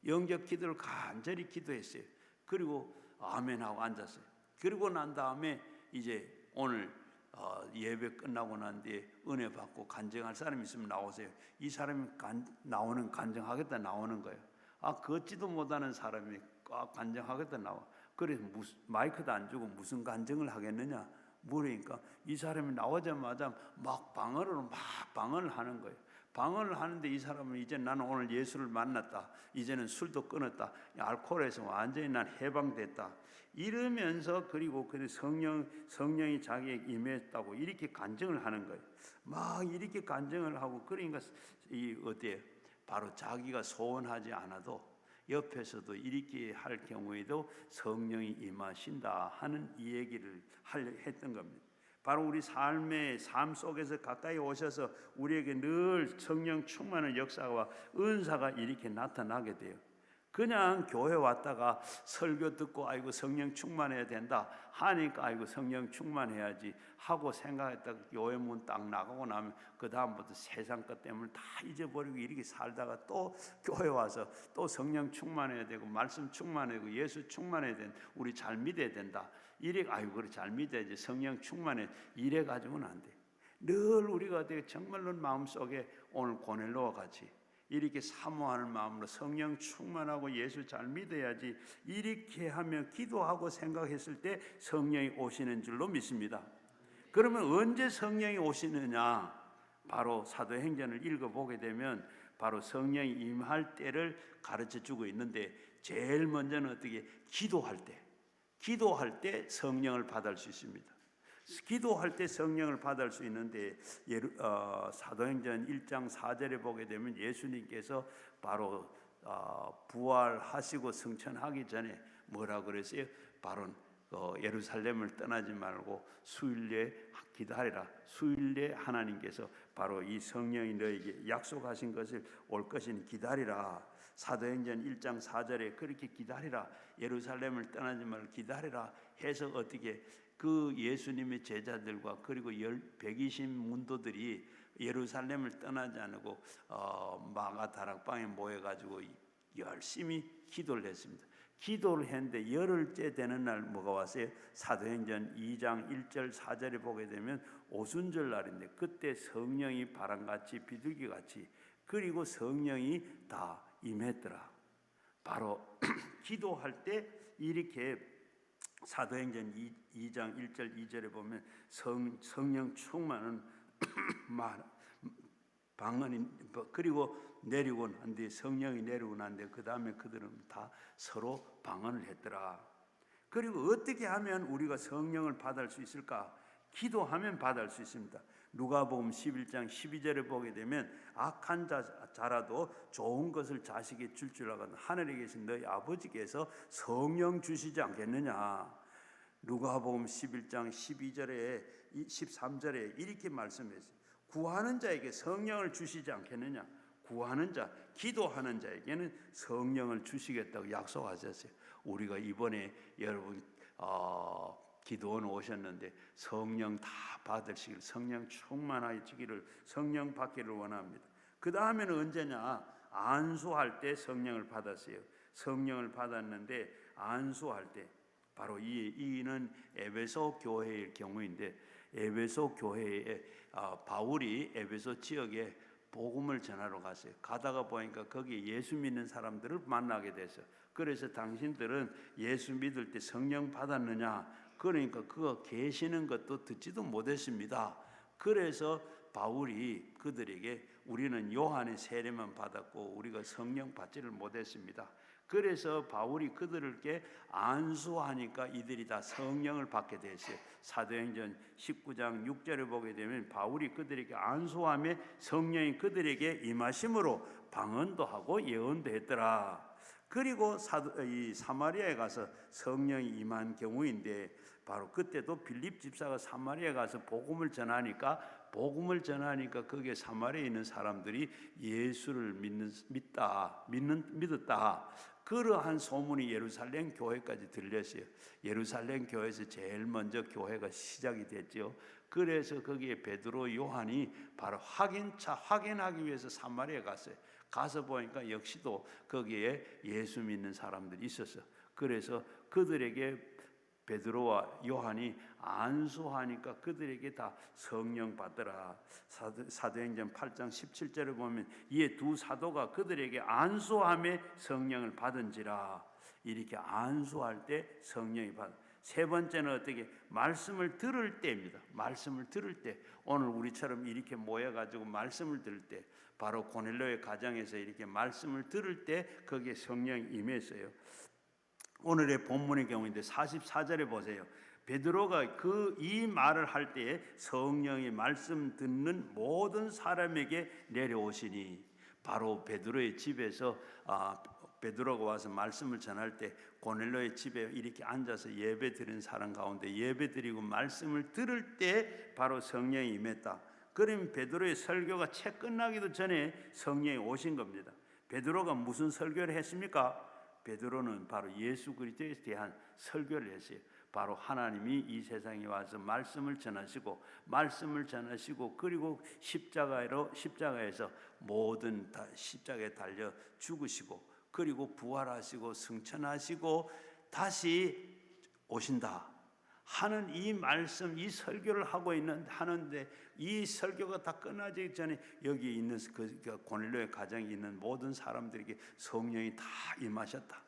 영적 기도를 간절히 기도했어요. 그리고 아멘하고 앉았어요. 그리고 난 다음에 이제 오늘 예배 끝나고 난 뒤에 은혜 받고 간증할 사람이 있으면 나오세요. 이 사람이 간증하겠다 나오는 거예요. 걷지도 못하는 사람이 간증하겠다 나와. 그래서 마이크도 안 주고 무슨 간증을 하겠느냐 물으니까 이 사람이 나오자마자 막 방언을 하는 거예요. 방언을 하는데 이 사람은 이제 나는 오늘 예수를 만났다. 이제는 술도 끊었다. 알코올에서 완전히 난 해방됐다. 이러면서 그리고 성령이 자기에게 임했다고 이렇게 간증을 하는 거예요. 막 이렇게 간증을 하고 그러니까 어때요? 바로 자기가 소원하지 않아도 옆에서도 이렇게 할 경우에도 성령이 임하신다 하는 이 얘기를 했던 겁니다. 바로 우리 삶 속에서 가까이 오셔서 우리에게 늘 성령 충만한 역사와 은사가 이렇게 나타나게 돼요. 그냥 교회 왔다가 설교 듣고 아이고 성령 충만해야 된다 하니까 아이고 성령 충만해야지 하고 생각했다가 교회 문 딱 나가고 나면 그 다음부터 세상 것 때문에 다 잊어버리고 이렇게 살다가 또 교회 와서 또 성령 충만해야 되고 말씀 충만해야 되고 예수 충만해야 된다. 우리 잘 믿어야 된다. 이래 아이고 그래 잘 믿어야지 성령 충만해 이래 가지고는 안 돼. 늘 우리가 정말로 마음속에 오늘 고넬로와 같이 이렇게 사모하는 마음으로 성령 충만하고 예수 잘 믿어야지 이렇게 하며 기도하고 생각했을 때 성령이 오시는 줄로 믿습니다. 그러면 언제 성령이 오시느냐? 바로 사도행전을 읽어보게 되면 바로 성령이 임할 때를 가르쳐주고 있는데 제일 먼저는 어떻게 기도할 때 성령을 받을 수 있습니다. 기도할 때 성령을 받을 수 있는데 사도행전 1장 4절에 보게 되면 예수님께서 바로 부활하시고 승천하기 전에 뭐라 그랬어요? 바로 예루살렘을 떠나지 말고 수일에 기다리라. 수일에 하나님께서 바로 이 성령이 너에게 약속하신 것을 올 것이니 기다리라. 사도행전 1장 4절에 그렇게 기다리라. 예루살렘을 떠나지 말고 기다리라 해서 어떻게 그 예수님의 제자들과 그리고 120 문도들이 예루살렘을 떠나지 않고 마가 다락방에 모여가지고 열심히 기도를 했습니다. 기도를 했는데 열흘째 되는 날 뭐가 왔어요? 사도행전 2장 1절 4절에 보게 되면 오순절 날인데 그때 성령이 바람같이 비둘기같이 그리고 성령이 다 임했더라. 바로 기도할 때 이렇게 사도행전 2장 1절 2절에 보면 성령 충만은 방언이 그리고 내리고 난데 성령이 내리고 난데 그 다음에 그들은 다 서로 방언을 했더라. 그리고 어떻게 하면 우리가 성령을 받을 수 있을까? 기도하면 받을 수 있습니다. 누가복음 11장 12절에 보게 되면 악한 자라도 좋은 것을 자식에게 줄 알거든 하늘에 계신 너희 아버지께서 성령 주시지 않겠느냐. 누가복음 11장 12절에 13절에 이렇게 말씀했어요. 구하는 자에게 성령을 주시지 않겠느냐. 구하는 자, 기도하는 자에게는 성령을 주시겠다고 약속하셨어요. 우리가 이번에 여러분 기도원 오셨는데 성령 다 받으시길 성령 충만하시기를 성령 받기를 원합니다. 그 다음에는 언제냐? 안수할 때 성령을 받았어요. 성령을 받았는데 안수할 때 바로 이는 에베소 교회의 경우인데 에베소 교회에 바울이 에베소 지역에 복음을 전하러 갔어요. 가다가 보니까 거기에 예수 믿는 사람들을 만나게 됐어요. 그래서 당신들은 예수 믿을 때 성령 받았느냐? 그러니까 그거 계시는 것도 듣지도 못했습니다. 그래서 바울이 그들에게 우리는 요한의 세례만 받았고 우리가 성령 받지를 못했습니다. 그래서 바울이 그들에게 안수하니까 이들이 다 성령을 받게 됐어요. 사도행전 19장 6절에 보게 되면 바울이 그들에게 안수하며 성령이 그들에게 임하심으로 방언도 하고 예언도 했더라. 그리고 이 사마리아에 가서 성령이 임한 경우인데 바로 그때도 빌립 집사가 사마리아에 가서 복음을 전하니까 거기에 사마리아에 있는 사람들이 예수를 믿었다. 그러한 소문이 예루살렘 교회까지 들렸어요. 예루살렘 교회에서 제일 먼저 교회가 시작이 됐죠. 그래서 거기에 베드로, 요한이 바로 확인하기 위해서 사마리아에 갔어요. 가서 보니까 역시도 거기에 예수 믿는 사람들이 있었어요. 그래서 그들에게 베드로와 요한이 안수하니까 그들에게 다 성령 받더라. 사도행전 8장 17절에 보면 이에 두 사도가 그들에게 안수함에 성령을 받은지라. 이렇게 안수할 때 성령이 받아. 세 번째는 어떻게? 말씀을 들을 때입니다. 말씀을 들을 때, 오늘 우리처럼 이렇게 모여가지고 말씀을 들을 때, 바로 고넬료의 가정에서 이렇게 말씀을 들을 때 거기에 성령이 임했어요. 오늘의 본문의 경우인데 44절에 보세요. 베드로가 이 말을 할 때에 성령이 말씀 듣는 모든 사람에게 내려오시니, 바로 베드로의 집에서 베드로가 와서 말씀을 전할 때 고넬료의 집에 이렇게 앉아서 예배 드리는 사람 가운데 예배 드리고 말씀을 들을 때 바로 성령이 임했다. 그러면 베드로의 설교가 채 끝나기도 전에 성령이 오신 겁니다. 베드로가 무슨 설교를 했습니까? 베드로는 바로 예수 그리스도에 대한 설교를 했어요. 바로 하나님이 이 세상에 와서 말씀을 전하시고 그리고 십자가에서 모든 십자가에 달려 죽으시고 그리고 부활하시고 승천하시고 다시 오신다 하는 이 말씀, 이 설교를 하는데 이 설교가 다 끝나기 전에 여기 있는 그 고넬료의 가정에 있는 모든 사람들에게 성령이 다 임하셨다.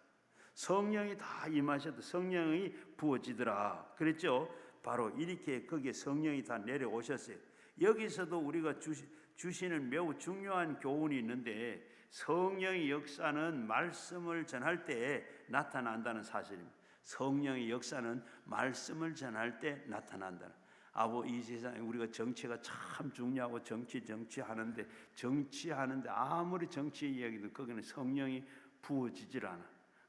성령이 다 임하셨다. 성령이 부어지더라. 그랬죠? 바로 이렇게 거기에 성령이 다 내려오셨어요. 여기서도 우리가 주시는 매우 중요한 교훈이 있는데, 성령의 역사는 말씀을 전할 때 나타난다는 사실입니다. 성령의 역사는 말씀을 전할 때 나타난다. 이 세상에 우리가 정치가 참 중요하고 정치하는데 아무리 정치 이야기도 거기는 성령이 부어지질 않아.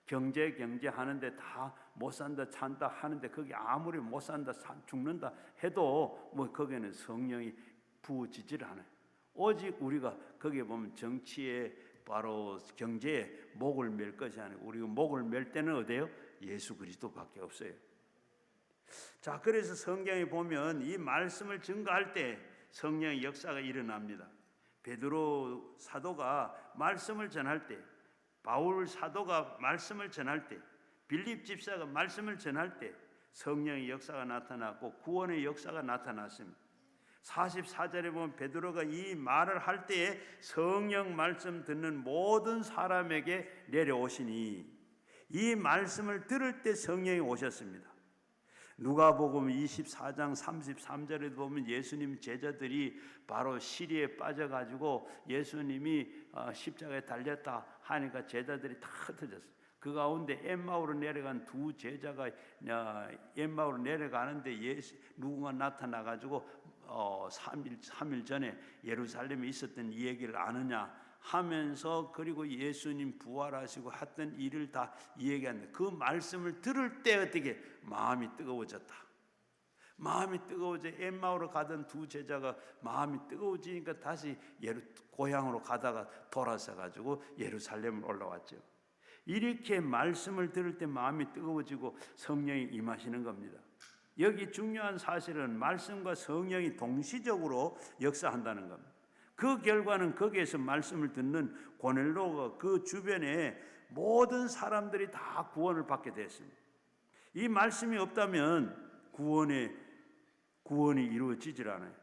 경제 하는데 다 못 산다 찬다 하는데 거기 아무리 못 산다 죽는다 해도 거기에는 성령이 부어지질 않아요. 오직 우리가 거기에 보면 정치에 바로 경제에 목을 맬 것이 아니고 우리가 목을 맬 때는 어디예요? 예수 그리스도밖에 없어요. 자, 그래서 성경에 보면 이 말씀을 증거할 때 성령의 역사가 일어납니다. 베드로 사도가 말씀을 전할 때, 바울 사도가 말씀을 전할 때, 빌립 집사가 말씀을 전할 때 성령의 역사가 나타났고 구원의 역사가 나타났습니다. 44절에 보면 베드로가 이 말을 할 때에 성령 말씀 듣는 모든 사람에게 내려오시니, 이 말씀을 들을 때 성령이 오셨습니다. 누가복음 24장 33절에 보면 예수님 제자들이 바로 시리에 빠져가지고 예수님이 십자가에 달렸다 하니까 제자들이 다 흩어졌어요. 그 가운데 엠마오로 내려간 두 제자가 엠마오로 내려가는데 누군가 나타나가지고 3일 전에 예루살렘에 있었던 이 얘기를 아느냐 하면서, 그리고 예수님 부활하시고 했던 일을 다 이야기하는데, 그 말씀을 들을 때 어떻게 마음이 뜨거워졌다. 마음이 뜨거워져. 엠마오로 가던 두 제자가 마음이 뜨거워지니까 다시 고향으로 가다가 돌아서 가지고 예루살렘을 올라왔죠. 이렇게 말씀을 들을 때 마음이 뜨거워지고 성령이 임하시는 겁니다. 여기 중요한 사실은 말씀과 성령이 동시적으로 역사한다는 겁니다. 그 결과는 거기에서 말씀을 듣는 고넬료가 그 주변에 모든 사람들이 다 구원을 받게 됐습니다. 이 말씀이 없다면 구원이 이루어지질 않아요.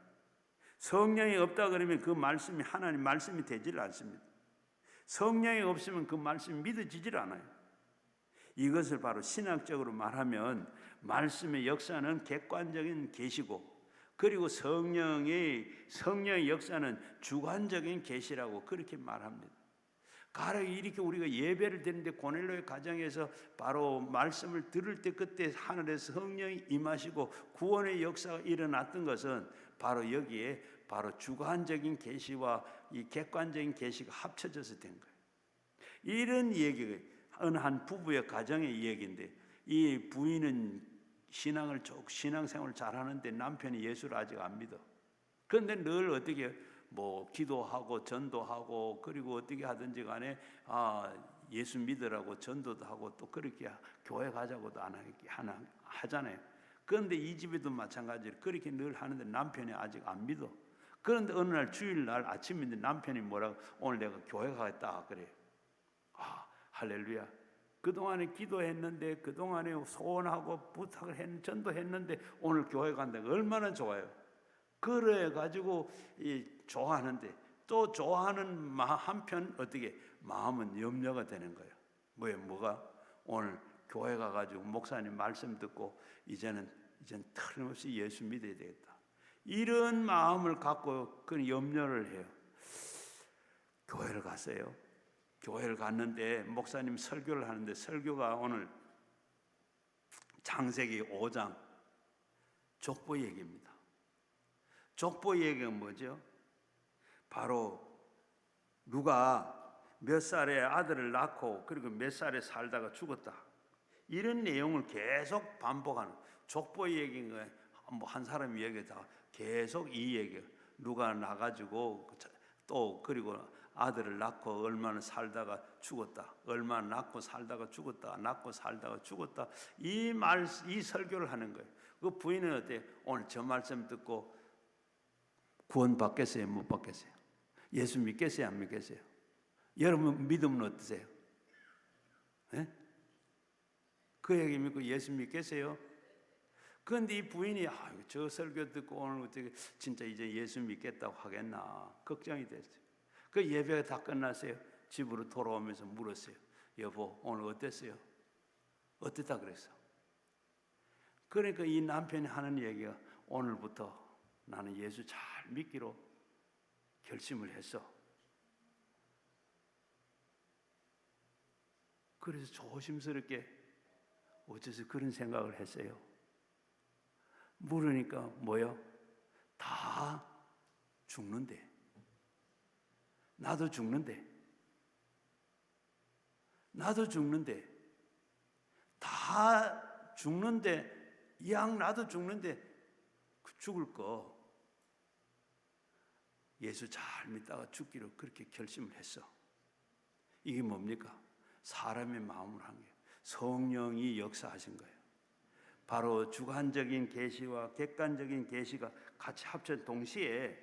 성령이 없다 그러면 그 말씀이 하나님 말씀이 되질 않습니다. 성령이 없으면 그 말씀이 믿어지질 않아요. 이것을 바로 신학적으로 말하면 말씀의 역사는 객관적인 계시고, 그리고 성령의 역사는 주관적인 계시라고 그렇게 말합니다. 가령 이렇게 우리가 예배를 드리는데 고넬료의 가정에서 바로 말씀을 들을 때 그때 하늘에서 성령이 임하시고 구원의 역사가 일어났던 것은 바로 여기에 바로 주관적인 계시와 이 객관적인 계시가 합쳐져서 된 거예요. 이런 얘기가 어느 한 부부의 가정의 얘기인데, 이 부인은 신앙생활을 잘하는데 남편이 예수를 아직 안 믿어. 그런데 늘 어떻게 기도하고 전도하고 그리고 어떻게 하든지 간에 예수 믿으라고 전도도 하고 또 그렇게 교회 가자고도 안 하잖아요. 그런데 이 집에도 마찬가지로 그렇게 늘 하는데 남편이 아직 안 믿어. 그런데 어느 날 주일날 아침인데 남편이 뭐라고, 오늘 내가 교회 가겠다 그래요. 할렐루야. 그동안에 기도했는데, 그동안에 소원하고 부탁을 전도했는데 오늘 교회 간다. 얼마나 좋아요. 그래가지고 좋아하는데, 또 좋아하는 한편 어떻게 마음은 염려가 되는 거예요. 뭐가? 오늘 교회 가가지고 목사님 말씀 듣고 이제는 틀림없이 예수 믿어야 되겠다, 이런 마음을 갖고 그 염려를 해요. 교회를 갔어요. 교회를 갔는데 목사님 설교를 하는데, 설교가 오늘 창세기 5장 족보 얘기입니다. 족보 얘기가 뭐죠? 바로 누가 몇 살에 아들을 낳고 그리고 몇 살에 살다가 죽었다, 이런 내용을 계속 반복하는 족보 얘기인 거예요. 뭐 한 사람 얘기다 계속 이 얘기, 누가 나가지고 또 그리고 아들을 낳고 얼마나 살다가 죽었다, 얼마나 낳고 살다가 죽었다, 낳고 살다가 죽었다, 이 설교를 하는 거예요. 그 부인은 어때요? 오늘 저 말씀 듣고 구원 받겠어요, 못 받겠어요? 예수 믿겠어요, 안 믿겠어요? 여러분 믿음은 어떠세요? 네? 그 얘기 믿고 예수 믿겠어요? 그런데 이 부인이 저 설교 듣고 오늘 어떻게 진짜 이제 예수 믿겠다고 하겠나 걱정이 됐어요. 그 예배가 다 끝났어요. 집으로 돌아오면서 물었어요. 여보, 오늘 어땠어요? 어땠다 그랬어? 그러니까 이 남편이 하는 얘기가, 오늘부터 나는 예수 잘 믿기로 결심을 했어. 그래서 조심스럽게 어째서 그런 생각을 했어요. 물으니까 뭐요? 다 죽는데, 나도 죽는데, 나도 죽는데, 다 죽는데, 이 양 나도 죽는데 죽을 거 예수 잘 믿다가 죽기로 그렇게 결심을 했어. 이게 뭡니까? 사람의 마음을 한 거예요. 성령이 역사하신 거예요. 바로 주관적인 계시와 객관적인 계시가 같이 합쳐 동시에,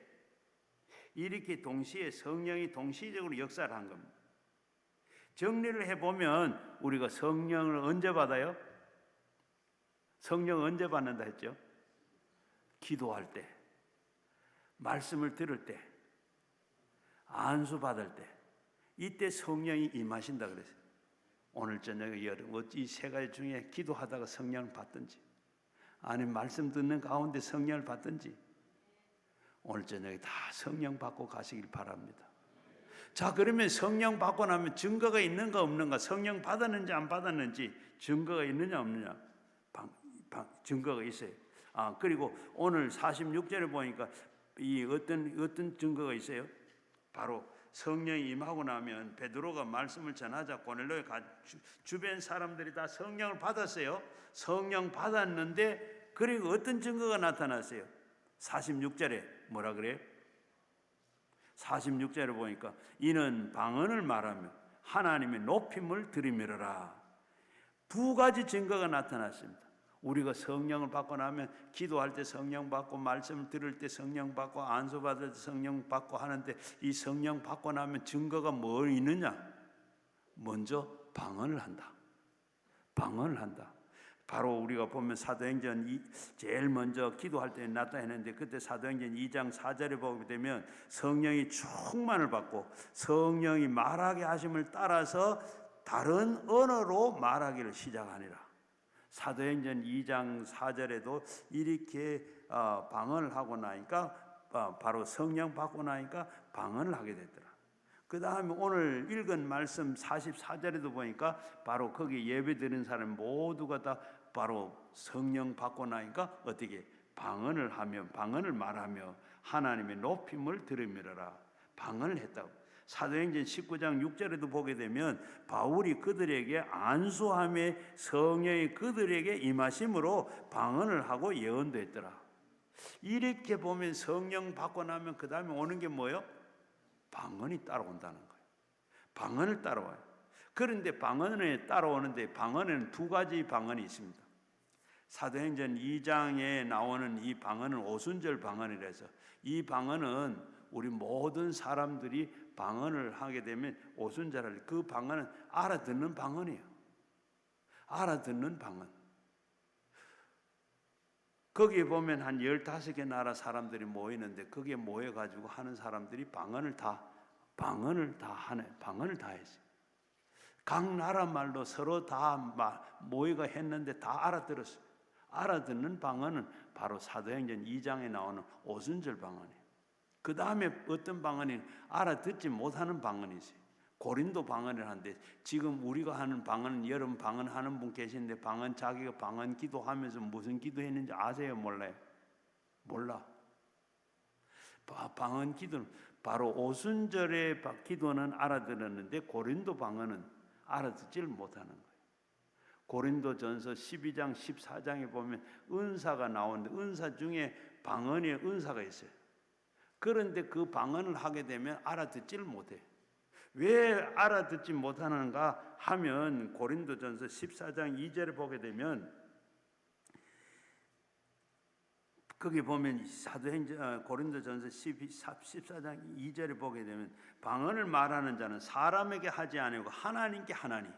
이렇게 동시에 성령이 동시적으로 역사를 한 겁니다. 정리를 해보면 우리가 성령을 언제 받아요? 성령을 언제 받는다 했죠? 기도할 때, 말씀을 들을 때, 안수 받을 때, 이때 성령이 임하신다 그랬어요. 오늘 저녁에 여러분 이 세 가지 중에 기도하다가 성령을 받든지, 아니면 말씀 듣는 가운데 성령을 받든지, 오늘 저녁에 다 성령 받고 가시길 바랍니다. 자, 그러면 성령 받고 나면 증거가 있는가 없는가, 성령 받았는지 안 받았는지 증거가 있느냐 없느냐, 증거가 있어요. 그리고 오늘 46절에 보니까 이 어떤 증거가 있어요? 바로 성령이 임하고 나면 베드로가 말씀을 전하자 고넬료에 주변 사람들이 다 성령을 받았어요. 성령 받았는데, 그리고 어떤 증거가 나타났어요? 46절에 뭐라 그래요? 46절에 보니까 이는 방언을 말하며 하나님의 높임을 들이밀어라. 두 가지 증거가 나타났습니다. 우리가 성령을 받고 나면 기도할 때 성령 받고, 말씀을 들을 때 성령 받고, 안수 받을 때 성령 받고 하는데, 이 성령 받고 나면 증거가 뭐 있느냐? 먼저 방언을 한다. 방언을 한다. 바로 우리가 보면 사도행전 제일 먼저 기도할 때 나타내는데, 그때 사도행전 2장 4절에 보게 되면 성령이 충만을 받고 성령이 말하게 하심을 따라서 다른 언어로 말하기를 시작하니라. 사도행전 2장 4절에도 이렇게 방언을 하고 나니까, 바로 성령 받고 나니까 방언을 하게 됐더라. 그 다음에 오늘 읽은 말씀 44절에도 보니까 바로 거기 예배 드린 사람 모두가 다 바로 성령 받고 나니까 어떻게 방언을 하며, 방언을 말하며 하나님의 높임을 들으미러라. 방언을 했다고. 사도행전 19장 6절에도 보게 되면 바울이 그들에게 안수함에 성령이 그들에게 임하심으로 방언을 하고 예언도 했더라. 이렇게 보면 성령 받고 나면 그 다음에 오는 게 뭐예요? 방언이 따라온다는 거예요. 방언을 따라와요. 그런데 방언에 따라오는데, 방언에는 두 가지 방언이 있습니다. 사도행전 2장에 나오는 이 방언은 오순절 방언이라서, 이 방언은 우리 모든 사람들이 방언을 하게 되면 오순절을, 그 방언은 알아듣는 방언이에요. 알아듣는 방언. 거기에 보면 한 15개 나라 사람들이 모이는데, 거기에 모여가지고 하는 사람들이 방언을 다 했어요. 각 나라 말로 서로 다 모의가 했는데 다 알아들었어요. 알아듣는 방언은 바로 사도행전 2장에 나오는 오순절 방언이에요. 그 다음에 어떤 방언이 알아듣지 못하는 방언이 있어요. 고린도 방언을 하는데, 지금 우리가 하는 방언은, 여러분 방언 하는 분 계시는데 방언, 자기가 방언 기도하면서 무슨 기도했는지 아세요? 몰라요? 몰라. 방언 기도는 바로 오순절의 기도는 알아들었는데 고린도 방언은 알아듣지를 못하는 거예요. 고린도전서 12장 14장에 보면 은사가 나오는데 은사 중에 방언의 은사가 있어요. 그런데 그 방언을 하게 되면 알아듣지를 못해요. 왜 알아듣지 못하는가 하면 고린도전서 14장 2절을 보게 되면, 거기 보면 사도행전 고린도전서 14장 2절을 보게 되면, 방언을 말하는 자는 사람에게 하지 아니고 하나님께 하나니.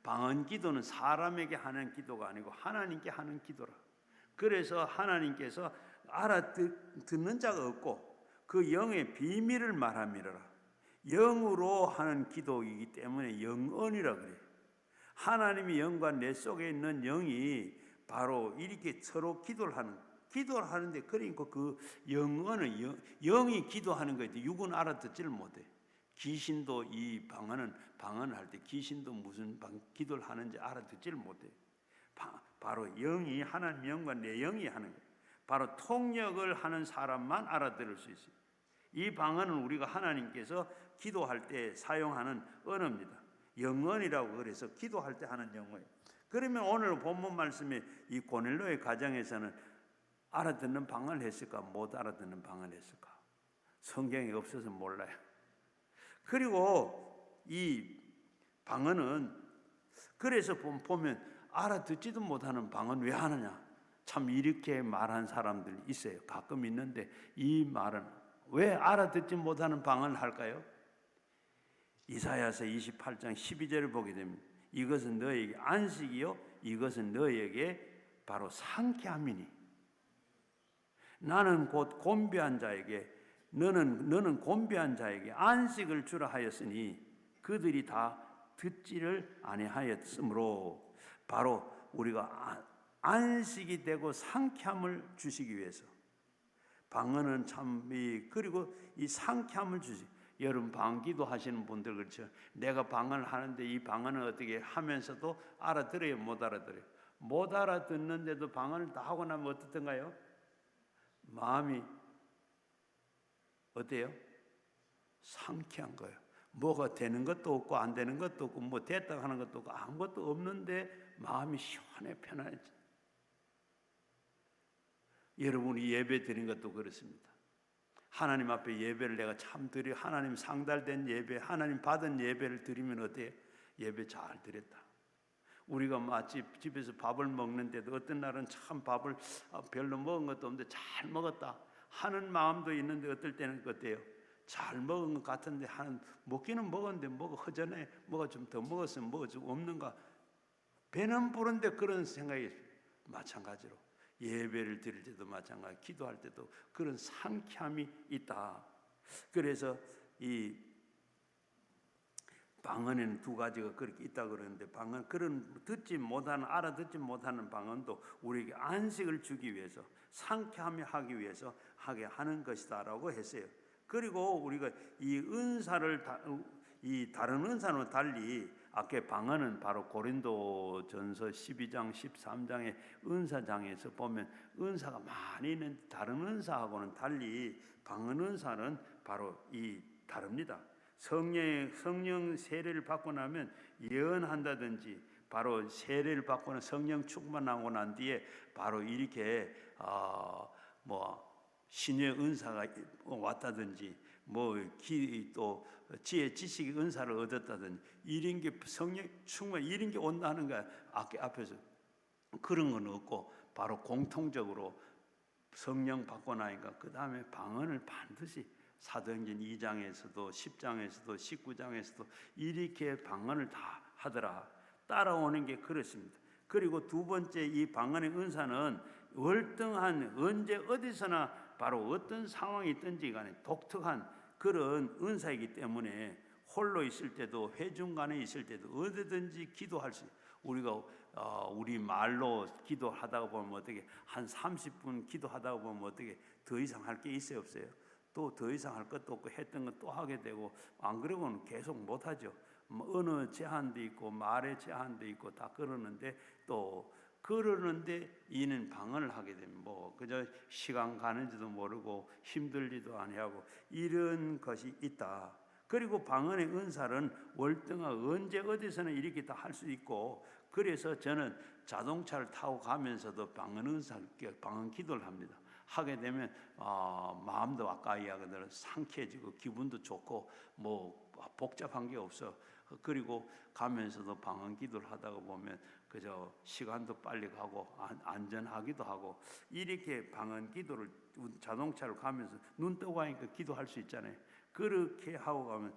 방언 기도는 사람에게 하는 기도가 아니고 하나님께 하는 기도라. 그래서 하나님께서 알아듣는 자가 없고 그 영의 비밀을 말함이라. 영으로 하는 기도이기 때문에 영언이라 그래요. 하나님의 영과 내 속에 있는 영이 바로 이렇게 서로 기도를 하는데, 그러니까 그 영언은 영이 기도하는 거예요. 육은 알아듣지를 못해. 귀신도 이 방언을 할 때 귀신도 무슨 기도를 하는지 알아듣지를 못해. 바로 영이, 하나님 영과 내 영이 하는 거예요. 바로 통역을 하는 사람만 알아들을 수 있어요. 이 방언은 우리가 하나님께서 기도할 때 사용하는 언어입니다. 영언이라고 그래서 기도할 때 하는 영어예요. 그러면 오늘 본문 말씀에 이 고넬료의 가정에서는 알아듣는 방언을 했을까? 못 알아듣는 방언을 했을까? 성경에 없어서 몰라요. 그리고 이 방언은, 그래서 보면 알아듣지도 못하는 방언 왜 하느냐? 참 이렇게 말한 사람들 있어요. 가끔 있는데, 이 말은 왜 알아듣지 못하는 방언을 할까요? 이사야서 28장 12절을 보게 되면, 이것은 너에게 안식이요 이것은 너에게 바로 상쾌함이니 나는 곧 곤비한 자에게 너는 곤비한 자에게 안식을 주라 하였으니 그들이 다 듣지를 아니하였으므로, 바로 우리가 안식이 되고 상쾌함을 주시기 위해서 방언은 참 그리고 이 상쾌함을 주시. 여러분 방기도 하시는 분들 그렇죠. 내가 방언을 하는데 이 방언을 어떻게 하면서도 알아들어요? 못 알아들어요? 못 알아듣는데도 방언을 다 하고 나면 어떻던가요? 마음이 어때요? 상쾌한 거예요. 뭐가 되는 것도 없고 안 되는 것도 없고 뭐 됐다 하는 것도 없고 아무것도 없는데 마음이 시원해, 편안해. 여러분이 예배 드린 것도 그렇습니다. 하나님 앞에 예배를 내가 참 드려, 하나님 상달된 예배, 하나님 받은 예배를 드리면 어때요? 예배 잘 드렸다. 우리가 마치 집에서 밥을 먹는데도 어떤 날은 참 밥을 별로 먹은 것도 없는데 잘 먹었다 하는 마음도 있는데, 어떨 때는 어때요? 잘 먹은 것 같은데 먹기는 먹었는데 뭐가 허전해, 뭐가 좀 더 먹었으면 뭐가 좀 없는가, 배는 부른데 그런 생각이. 마찬가지로 예배를 드릴 때도 마찬가지, 기도할 때도 그런 상쾌함이 있다. 그래서 이 방언에는 두 가지가 그렇게 있다 그러는데, 방언, 그런 알아듣지 못하는 방언도 우리에게 안식을 주기 위해서, 상쾌함이 하기 위해서 하게 하는 것이다라고 했어요. 그리고 우리가 이 은사를 이 다른 은사는 달리, 아까 방언은 바로 고린도전서 12장 13장의 은사장에서 보면 은사가 많이 있는 다른 은사하고는 달리 방언 은사는 바로 다릅니다. 성령 세례를 받고 나면 예언한다든지, 바로 세례를 받고는 성령 충만하고 난 뒤에 바로 이렇게 신의 은사가 왔다든지, 또 지혜 지식의 은사를 얻었다든지, 이런 게 성령 충만, 이런 게 온다는 거야. 앞에서 그런 건 없고 바로 공통적으로 성령 받고 나니까 그 다음에 방언을 반드시 사도행전 2장에서도 10장에서도 19장에서도 이렇게 방언을 다 하더라. 따라오는 게 그렇습니다. 그리고 두 번째, 이 방언의 은사는 월등한, 언제 어디서나 바로 어떤 상황이 있든지 간에 독특한 그런 은사이기 때문에 홀로 있을 때도 회중간에 있을 때도 어디든지 기도할 수 있어요. 우리가 우리 말로 기도하다가 보면 어떻게 한 30분 기도하다가 보면 어떻게 더 이상 할 게 있어요, 없어요? 또 더 이상 할 것도 없고 했던 건 또 하게 되고, 안 그러고는 계속 못 하죠. 뭐 언어 제한도 있고 말의 제한도 있고 다 그러는데, 또 그러는데 이는 방언을 하게 되면 뭐 그저 시간 가는지도 모르고 힘들지도 아니하고 이런 것이 있다. 그리고 방언의 은사는 월등하 언제 어디서나 이렇게 다 할 수 있고, 그래서 저는 자동차를 타고 가면서도 방언 은사, 방언 기도를 합니다. 하게 되면 마음도 아까 이야기대로 상쾌해지고 기분도 좋고 뭐 복잡한 게 없어. 그리고 가면서도 방언 기도를 하다가 보면 그저 시간도 빨리 가고 안전하기도 하고, 이렇게 방언 기도를 자동차를 가면서 눈 뜨고 하니까 기도할 수 있잖아요. 그렇게 하고 가면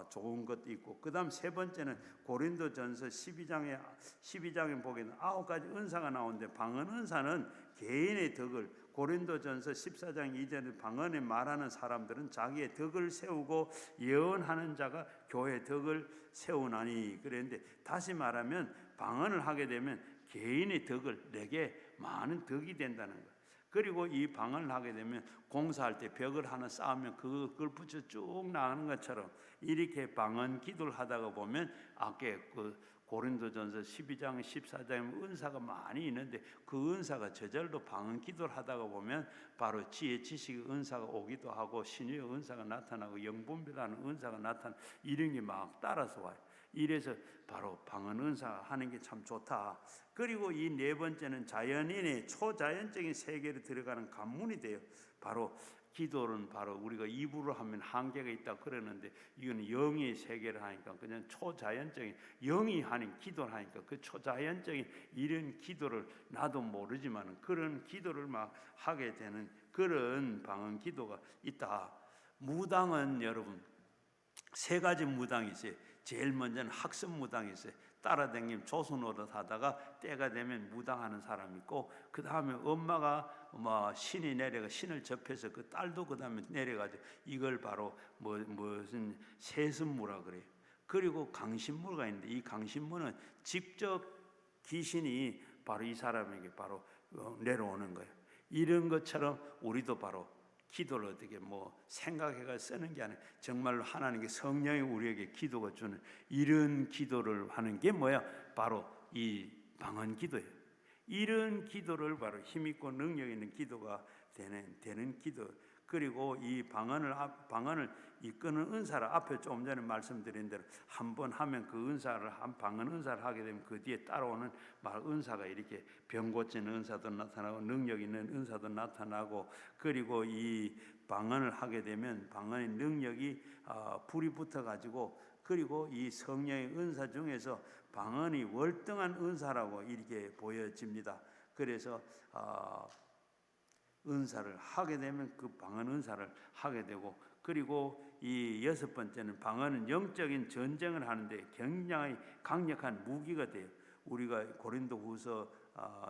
좋은 것도 있고, 그 다음 세 번째는 고린도전서 12장에 보기에는 9가지 은사가 나오는데, 방언 은사는 개인의 덕을, 고린도전서 14장 2절에 방언에 말하는 사람들은 자기의 덕을 세우고 예언하는 자가 교회의 덕을 세우나니 그랬는데, 다시 말하면 방언을 하게 되면 개인의 덕을, 내게 많은 덕이 된다는 거예요. 그리고 이 방언을 하게 되면 공사할 때 벽을 하나 쌓으면 그걸 붙여 쭉 나가는 것처럼, 이렇게 방언 기도를 하다가 보면 아까 그 고린도전서 12장 14장에 은사가 많이 있는데, 그 은사가 저절로 방언 기도를 하다가 보면 바로 지혜 지식의 은사가 오기도 하고 신유의 은사가 나타나고 영분별하는 은사가 나타나고 이런 게 막 따라서 와요. 이래서 바로 방언 은사 하는 게 참 좋다. 그리고 이 네 번째는 자연인의 초자연적인 세계로 들어가는 관문이 돼요. 바로 기도는 바로 우리가 입으로 하면 한계가 있다 그러는데, 이거는 영의 세계를 하니까 그냥 초자연적인, 영이 하는 기도를 하니까 그 초자연적인 이런 기도를 나도 모르지만 그런 기도를 막 하게 되는 그런 방언 기도가 있다. 무당은 여러분 세 가지 무당이 있어요. 제일 먼저는 학습 무당이 있어요. 따라다니면 조선노릇 하다가 때가 되면 무당하는 사람이 있고, 그 다음에 엄마가 신이 내려가 신을 접해서 그 딸도 그 다음에 내려가지고 이걸 바로 무슨 세습무라 그래요. 그리고 강신무가 있는데, 이 강신무는 직접 귀신이 바로 이 사람에게 바로 내려오는 거예요. 이런 것처럼 우리도 바로 기도를 어떻게 생각해가 쓰는 게 아니라 정말로 하나님께 성령이 우리에게 기도가 주는 이런 기도를 하는 게 뭐야? 바로 이 방언 기도예요. 이런 기도를 바로 힘있고 능력 있는 기도가 되는 기도. 그리고 이 방언을 이끄는 은사를 앞에 조금 전에 말씀드린 대로 한 번 하면 그 은사를 방언 은사를 하게 되면 그 뒤에 따라오는 은사가 이렇게 병 고치는 은사도 나타나고 능력 있는 은사도 나타나고, 그리고 이 방언을 하게 되면 방언의 능력이 불이 붙어 가지고, 그리고 이 성령의 은사 중에서 방언이 월등한 은사라고 이렇게 보여집니다. 그래서 은사를 하게 되면 그 방언 은사를 하게 되고, 그리고 이 여섯 번째는 방언은 영적인 전쟁을 하는데 굉장히 강력한 무기가 돼요. 우리가 고린도후서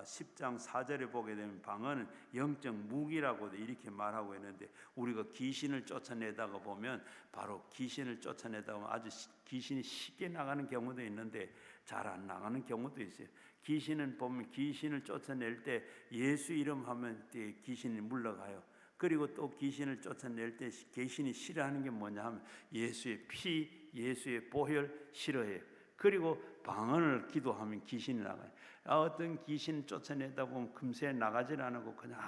10장 4절에 보게 되면 방언은 영적 무기라고 이렇게 말하고 있는데, 우리가 귀신을 쫓아내다가 보면 바로 귀신을 쫓아내다 보면 아주 귀신이 쉽게 나가는 경우도 있는데 잘 안 나가는 경우도 있어요. 귀신은 보면 귀신을 쫓아낼 때 예수 이름 하면 귀신이 물러가요. 그리고 또 귀신을 쫓아낼 때 귀신이 싫어하는 게 뭐냐 하면 예수의 피, 예수의 보혈 싫어해요. 그리고 방언을 기도하면 귀신이 나가요. 어떤 귀신 쫓아내다 보면 금세 나가질 않고 그냥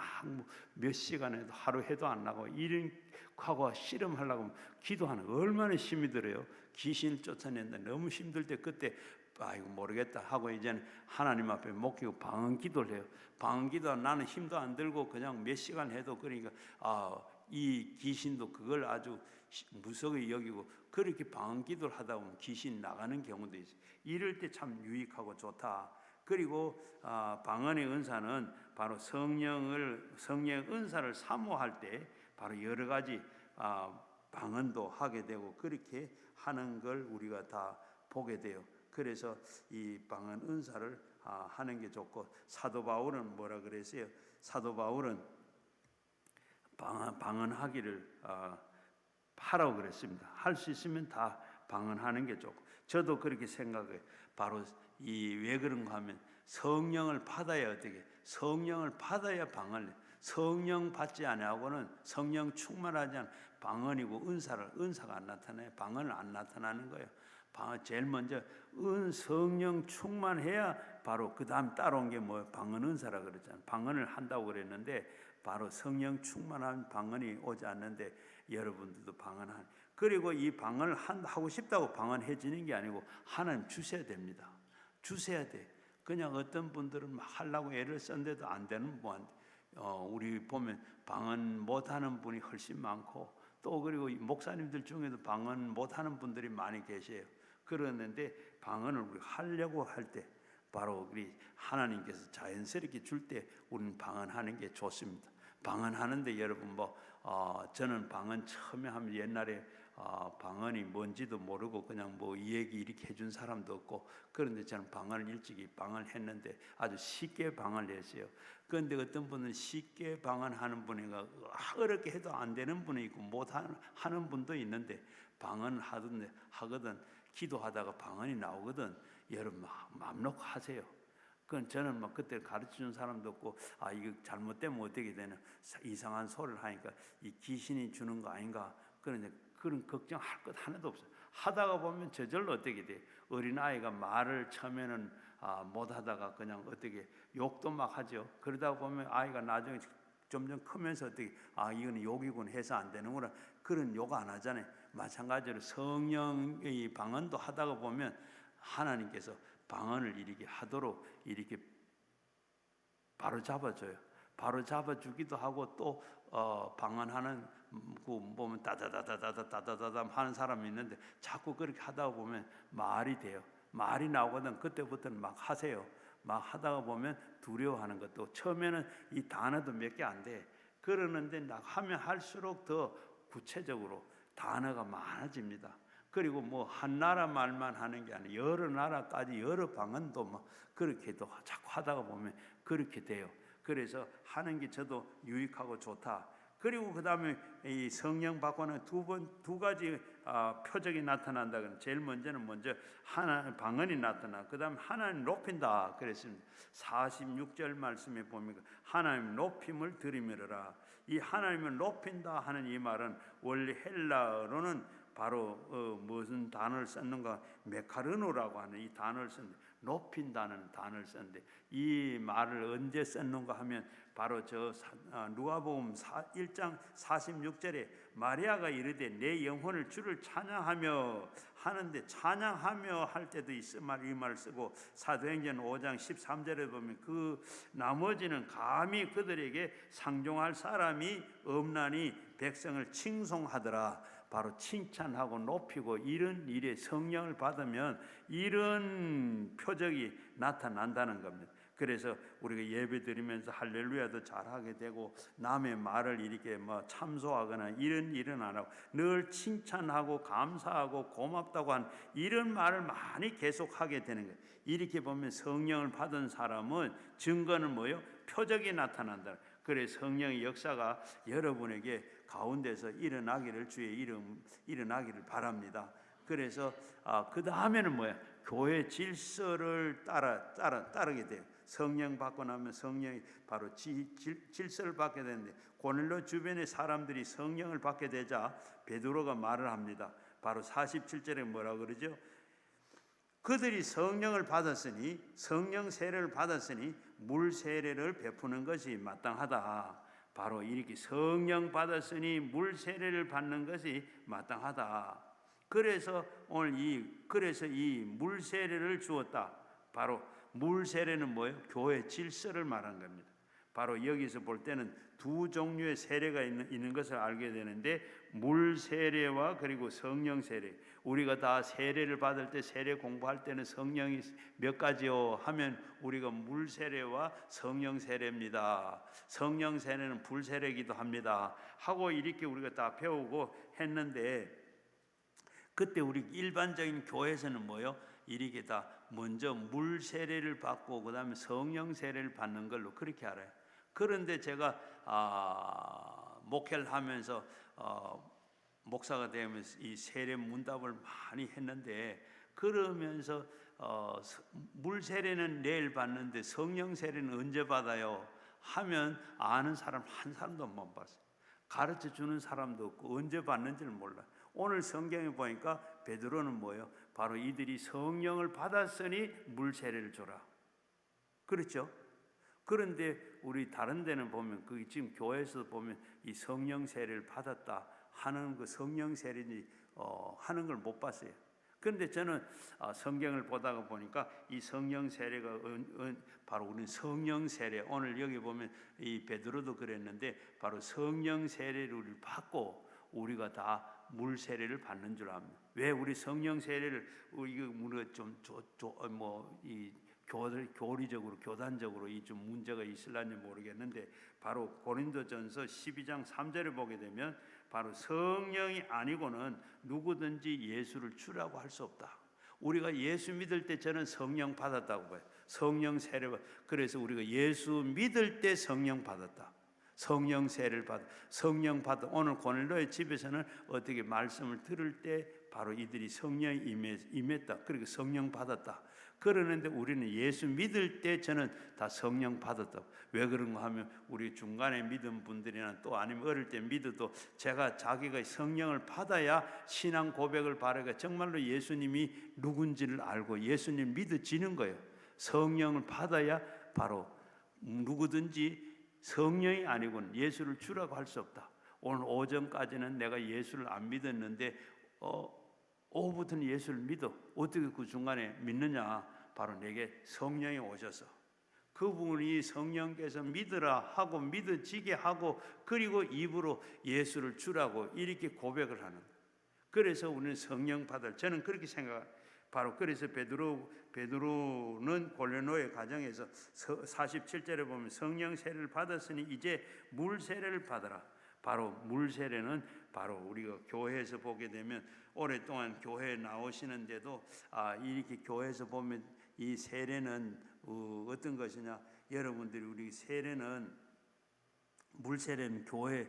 몇 시간 해도 하루 해도 안 나고, 이런 과거 씨름하려고 하면 기도하는 거 얼마나 힘이 들어요. 귀신을 쫓아낸다 너무 힘들 때 그때 이거 모르겠다 하고 이제는 하나님 앞에 목기고 방언 기도를 해요. 방언 기도는 나는 힘도 안 들고 그냥 몇 시간 해도, 그러니까 이 귀신도 그걸 아주 무섭게 여기고, 그렇게 방언 기도를 하다 보면 귀신 나가는 경우도 있어요. 이럴 때 참 유익하고 좋다. 그리고 방언의 은사는 바로 성령의 은사를 사모할 때 바로 여러 가지 방언도 하게 되고, 그렇게 하는 걸 우리가 다 보게 돼요. 그래서 이 방언 은사를 하는 게 좋고, 사도 바울은 뭐라 그랬어요? 사도 바울은 방언하기를 하라고 그랬습니다. 할 수 있으면 다 방언하는 게 좋고, 저도 그렇게 생각해요. 바로 이 왜 그런가 하면 성령을 받아야 어떻게, 성령을 받아야 방언을, 성령 받지 않고는, 성령 충만하지 않은 방언이고 은사가 안 나타나요. 방언은 안 나타나는 거예요. 방언 제일 먼저 성령 충만해야 바로 그 다음 따라온 게 뭐예요? 방언 은사라 그랬잖아요. 방언을 한다고 그랬는데 바로 성령 충만한 방언이 오지 않는데, 여러분들도 방언한, 그리고 이 방언을 하고 싶다고 방언해지는 게 아니고 하나님 주셔야 됩니다. 주셔야 돼. 그냥 어떤 분들은 막 하려고 애를 썼는데도 안 되는 분, 우리 보면 방언 못하는 분이 훨씬 많고, 또 그리고 목사님들 중에도 방언 못하는 분들이 많이 계세요. 그러는데 방언을 우리 하려고 할 때 바로 우리 하나님께서 자연스럽게 줄 때 우리는 방언하는 게 좋습니다. 방언하는데 여러분 저는 방언 처음에 하면 옛날에 방언이 뭔지도 모르고 그냥 이 얘기 이렇게 해준 사람도 없고, 그런데 저는 방언을 일찍이 방언했는데 아주 쉽게 방언을 했어요. 그런데 어떤 분은 쉽게 방언하는 분이가 어렵게 해도 안 되는 분이 있고 못하는 분도 있는데, 방언 하거든 기도하다가 방언이 나오거든. 여러분 마음 놓고 하세요. 그건 저는 그때 가르쳐준 사람도 없고, 이거 잘못되면 어떻게 되나, 이상한 소리를 하니까 이 귀신이 주는 거 아닌가, 그런 걱정할 것 하나도 없어요. 하다가 보면 저절로 어떻게 돼, 어린아이가 말을 처음에는 못하다가 그냥 어떻게 욕도 막 하죠. 그러다 보면 아이가 나중에 점점 크면서 어떻게 이거는 욕이군 해서 안 되는구나, 그런 욕 안 하잖아요. 마찬가지로 성령의 방언도 하다가 보면 하나님께서 방언을 이렇게 하도록 이렇게 바로 잡아줘요. 바로 잡아주기도 하고, 또 방언하는 보면 따다다다다다다다다 하는 사람이 있는데 자꾸 그렇게 하다 보면 말이 돼요. 말이 나오거든. 그때부터는 막 하세요. 막 하다가 보면 두려워하는 것도, 처음에는 이 단어도 몇 개 안 돼. 그러는데 하면 할수록 더 구체적으로 단어가 많아집니다. 그리고 한 나라 말만 하는 게 아니라 여러 나라까지 여러 방언도 그렇게도 자꾸 하다가 보면 그렇게 돼요. 그래서 하는 게 저도 유익하고 좋다. 그리고 그 다음에 이 성령 받고는 두 가지 표적이 나타난다. 제일 먼저는 하나님 방언이 나타나. 그 다음에 하나님 높인다 그랬습니다. 46절 말씀에 보면 하나님 높임을 들이밀어라. 이 하나님을 높인다 하는 이 말은 원래 헬라어로는 바로 무슨 단어를 썼는가, 메카르노라고 하는 이 단어를 썼는데, 높인다는 단어를 썼는데, 이 말을 언제 썼는가 하면 바로 누가복음 1장 46절에 마리아가 이르되 내 영혼을 주를 찬양하며 하는데, 찬양하며 할 때도 이 말을 쓰고, 사도행전 5장 13절에 보면 그 나머지는 감히 그들에게 상종할 사람이 없나니 백성을 칭송하더라. 바로 칭찬하고 높이고, 이런 일에 성령을 받으면 이런 표적이 나타난다는 겁니다. 그래서 우리가 예배 드리면서 할렐루야도 잘하게 되고, 남의 말을 이렇게 참소하거나 이런 일은 안 하고 늘 칭찬하고 감사하고 고맙다고 한 이런 말을 많이 계속하게 되는 거예요. 이렇게 보면 성령을 받은 사람은 증거는 뭐예요? 표적이 나타난다. 그래서 성령의 역사가 여러분에게 가운데서 일어나기를, 주의 이름 일어나기를 바랍니다. 그래서 그 다음에는 뭐야? 교회 질서를 따르게 돼요. 성령 받고 나면 성령이 바로 질서를 받게 되는데, 고넬료 주변의 사람들이 성령을 받게 되자 베드로가 말을 합니다. 바로 47절에 뭐라고 그러죠? 그들이 성령을 받았으니, 성령 세례를 받았으니 물 세례를 베푸는 것이 마땅하다. 바로 이렇게 성령 받았으니 물 세례를 받는 것이 마땅하다. 그래서 오늘 이 물 세례를 주었다. 바로 물 세례는 뭐예요? 교회 질서를 말한 겁니다. 바로 여기서 볼 때는 두 종류의 세례가 있는 것을 알게 되는데, 물 세례와 그리고 성령 세례. 우리가 다 세례를 받을 때, 세례 공부할 때는 성령이 몇 가지요 하면 우리가 물 세례와 성령 세례입니다. 성령 세례는 불 세례이기도 합니다 하고 이렇게 우리가 다 배우고 했는데, 그때 우리 일반적인 교회에서는 뭐요? 이렇게 다 먼저 물 세례를 받고 그 다음에 성령 세례를 받는 걸로 그렇게 알아요. 그런데 제가 목회를 하면서 목사가 되면서 이 세례 문답을 많이 했는데, 그러면서 물 세례는 내일 받는데 성령 세례는 언제 받아요? 하면 아는 사람 한 사람도 못 봤어요. 가르쳐 주는 사람도 없고 언제 받는지를 몰라. 오늘 성경에 보니까 베드로는 뭐예요? 바로 이들이 성령을 받았으니 물 세례를 줘라. 그렇죠? 그런데 우리 다른 데는 보면, 그 지금 교회에서 보면 이 성령 세례를 받았다 하는 그 성령 세례니 하는 걸 못 봤어요. 그런데 저는 성경을 보다가 보니까 이 성령 세례가 바로 우리는 성령 세례, 오늘 여기 보면 이 베드로도 그랬는데 바로 성령 세례를 받고 우리가 다 물 세례를 받는 줄 압니다. 왜 우리 성령 세례를 우리가 좀이 교리적으로 교단적으로 이 좀 문제가 있을런지 모르겠는데, 바로 고린도전서 12장 3절에 보게 되면 바로 성령이 아니고는 누구든지 예수를 주라고 할 수 없다. 우리가 예수 믿을 때 저는 성령 받았다고 봐요. 성령 세례. 그래서 우리가 예수 믿을 때 성령 받았다. 성령 세례를 받아, 성령 받아. 오늘 고넬로의 집에서는 어떻게 말씀을 들을 때 바로 이들이 성령이 임했다. 그리고 성령 받았다. 그러는데 우리는 예수 믿을 때 저는 다 성령 받았다. 왜 그런가 하면 우리 중간에 믿은 분들이나 또 아니면 어릴 때 믿어도 자기가 성령을 받아야 신앙 고백을 바라가 정말로 예수님이 누군지를 알고 예수님 믿어지는 거예요. 성령을 받아야 바로 누구든지 성령이 아니고는 예수를 주라고 할 수 없다. 오늘 오전까지는 내가 예수를 안 믿었는데 오후부터는 예수를 믿어. 어떻게 그 중간에 믿느냐? 바로 내게 성령이 오셔서 그분이 성령께서 믿으라 하고 믿어지게 하고 그리고 입으로 예수를 주라고 이렇게 고백을 하는. 그래서 우리는 성령 받을, 저는 그렇게 생각합니다. 바로 그래서 베드로는 고넬로의 가정에서 47절에 보면 성령 세례를 받았으니 이제 물 세례를 받아라. 바로 물 세례는 바로 우리가 교회에서 보게 되면 오랫동안 교회에 나오시는데도 이렇게 교회에서 보면 이 세례는 어떤 것이냐? 여러분들이 우리 세례는 물 세례는 교회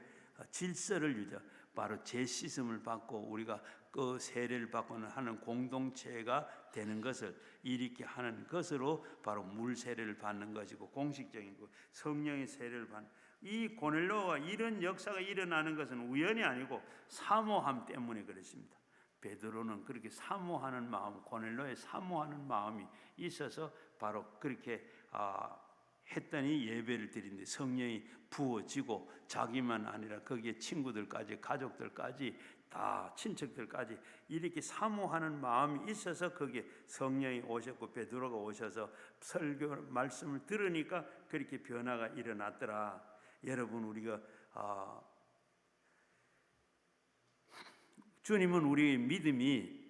질서를 유지, 바로 제 씻음을 받고 우리가 그 세례를 받고는 하는 공동체가 되는 것을 이렇게 하는 것으로 바로 물 세례를 받는 것이고 공식적인 거 성령의 세례를 받는. 이 고넬로가 이런 역사가 일어나는 것은 우연이 아니고 사모함 때문에 그렇습니다. 베드로는 그렇게 사모하는 마음, 고넬로의 사모하는 마음이 있어서 바로 그렇게 했더니 예배를 드린데 성령이 부어지고 자기만 아니라 거기에 친구들까지 가족들까지 다 친척들까지 이렇게 사모하는 마음이 있어서 거기에 성령이 오셨고 베드로가 오셔서 설교 말씀을 들으니까 그렇게 변화가 일어났더라. 여러분 우리가 주님은 우리의 믿음이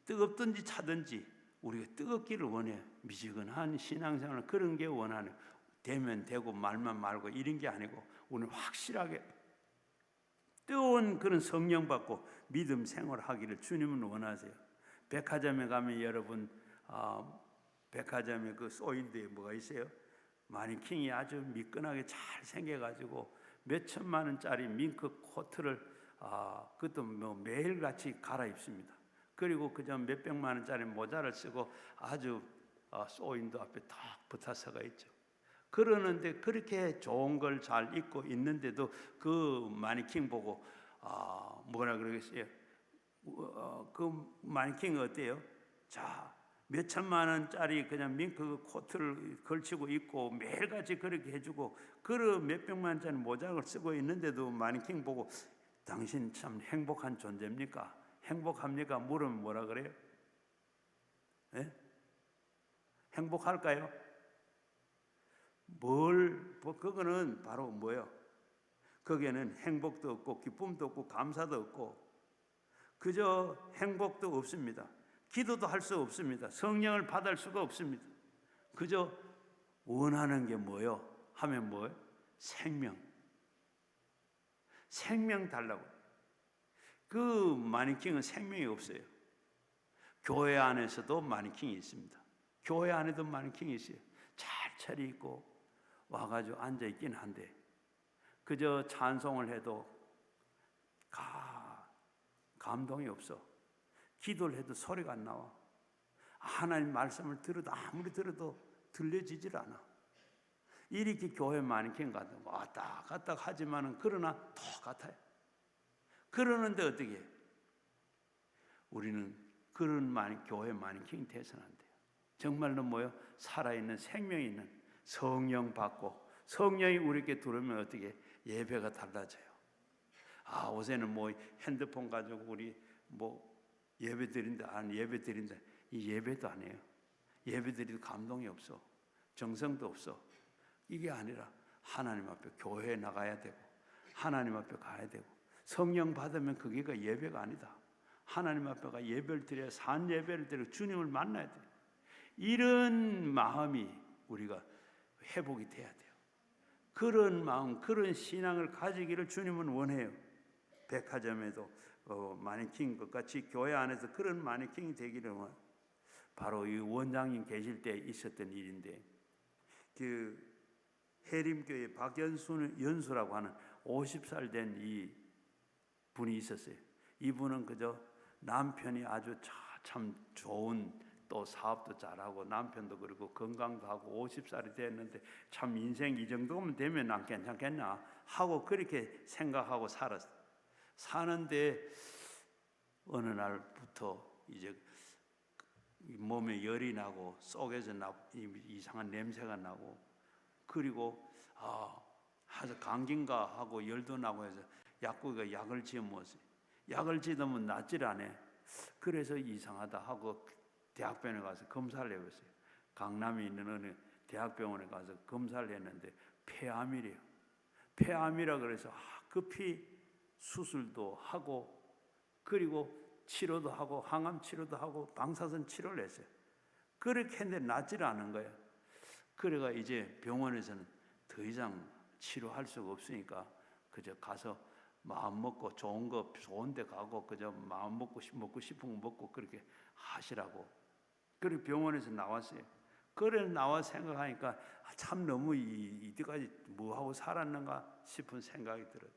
뜨겁든지 차든지 우리가 뜨겁기를 원해요. 미지근한 신앙생활 그런 게 원하는, 되면 되고 말만 말고 이런 게 아니고 우리는 확실하게 뜨거운 그런 성령 받고 믿음 생활하기를 주님은 원하세요. 백화점에 가면 여러분 백화점에 그 소인대에 뭐가 있어요? 마니킹이 아주 미끈하게 잘 생겨가지고 몇 천만 원짜리 밍크 코트를 그것도 뭐 매일같이 갈아입습니다. 그리고 그저 몇 백만 원짜리 모자를 쓰고 아주 소인도 앞에 탁 붙어서가 있죠. 그러는데 그렇게 좋은 걸 잘 입고 있는데도 그 마니킹 보고 뭐라 그러겠어요? 그 마니킹이 어때요? 자, 몇 천만 원짜리 그냥 밍크 코트를 걸치고 있고 매일같이 그렇게 해주고 그런 몇 백만 원짜리 모자를 쓰고 있는데도 마니킹 보고 당신 참 행복한 존재입니까? 행복합니까? 물으면 뭐라 그래요? 예? 행복할까요? 그거는 바로 뭐예요? 거기에는 행복도 없고 기쁨도 없고 감사도 없고 그저 행복도 없습니다. 기도도 할 수 없습니다. 성령을 받을 수가 없습니다. 그저 원하는 게 뭐예요? 하면 뭐예요? 생명. 생명 달라고. 그 마니킹은 생명이 없어요. 교회 안에서도 마니킹이 있습니다. 교회 안에도 마니킹이 있어요. 잘 차려입고 와가지고 앉아있긴 한데 그저 찬송을 해도 감동이 없어. 기도를 해도 소리가 안 나와. 하나님 말씀을 들어도 아무리 들어도 들려지질 않아. 이렇게 교회 마니킹 같은 거 왔다 갔다 하지만은 그러나 똑같아요. 그러는데 어떻게 해요? 우리는 그런 교회 마니킹이 돼서는 안 돼요. 정말로 뭐요? 살아있는 생명이 있는 성령 받고 성령이 우리에게 들어오면 어떻게 예배가 달라져요. 요새는 뭐 핸드폰 가지고 우리 뭐 예배 드린다, 예배 드린다. 이 예배도 안 해요. 예배 드리도 감동이 없어. 정성도 없어. 이게 아니라 하나님 앞에 교회에 나가야 되고 하나님 앞에 가야 되고 성령 받으면 그게가 예배가 아니다. 하나님 앞에 가 예배를 드려야 산 예배를 드리고 주님을 만나야 돼요. 이런 마음이 우리가 회복이 돼야 돼요. 그런 마음, 그런 신앙을 가지기를 주님은 원해요. 백화점에도 마네킹 것 같이 교회 안에서 그런 마네킹이 되기를 원해요. 바로 이 원장님 계실 때 있었던 일인데, 그 해림교회 박연수라고 하는 50살 된 이 분이 있었어요. 이분은 그저 남편이 아주 참 좋은, 또 사업도 잘하고 남편도 그리고 건강도 하고 50살이 됐는데 참 인생 이 정도면 되면 난 괜찮겠나 하고 그렇게 생각하고 살았어요. 사는데 어느 날부터 이제 몸에 열이 나고 속에서 이상한 냄새가 나고, 그리고 하서 감기인가 하고 열도 나고 해서 약국에 약을 지어 먹었어요. 약을 지으면 낫질 않아. 그래서 이상하다 하고 대학병원에 가서 검사를 해봤어요. 강남에 있는 어느 대학병원에 가서 검사를 했는데 폐암이래요. 폐암이라 그래서 급히 수술도 하고 그리고 치료도 하고 항암 치료도 하고 방사선 치료를 했어요. 그렇게 했는데 낫질 않은 거예요. 그래가 이제 병원에서는 더 이상 치료할 수가 없으니까 그저 가서 마음 먹고 좋은 데 가고 그저 마음 먹고 싶은 거 먹고 그렇게 하시라고. 그리고 병원에서 나왔어요. 그래 나와 생각하니까 참 너무 이때까지 뭐하고 살았는가 싶은 생각이 들어요.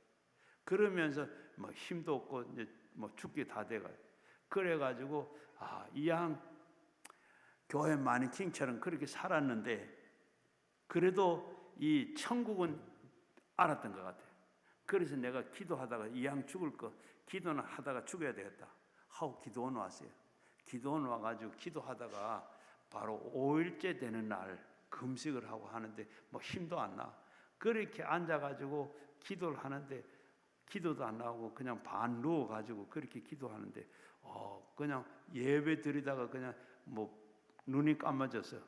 그러면서 뭐 힘도 없고 이제 뭐 죽기 다 돼가요. 그래가지고 이왕 교회 마네킹처럼 그렇게 살았는데 그래도 이 천국은 알았던 것 같아요. 그래서 내가 기도하다가 이왕 죽을 거 기도는 하다가 죽어야 되겠다 하고 기도원 왔어요. 기도원 와가지고 기도하다가 바로 5일째 되는 날 금식을 하고 하는데 뭐 힘도 안 나. 그렇게 앉아가지고 기도를 하는데 기도도 안 나오고 그냥 반 누워가지고 그렇게 기도하는데 그냥 예배 드리다가 그냥 뭐 눈이 감아졌어요.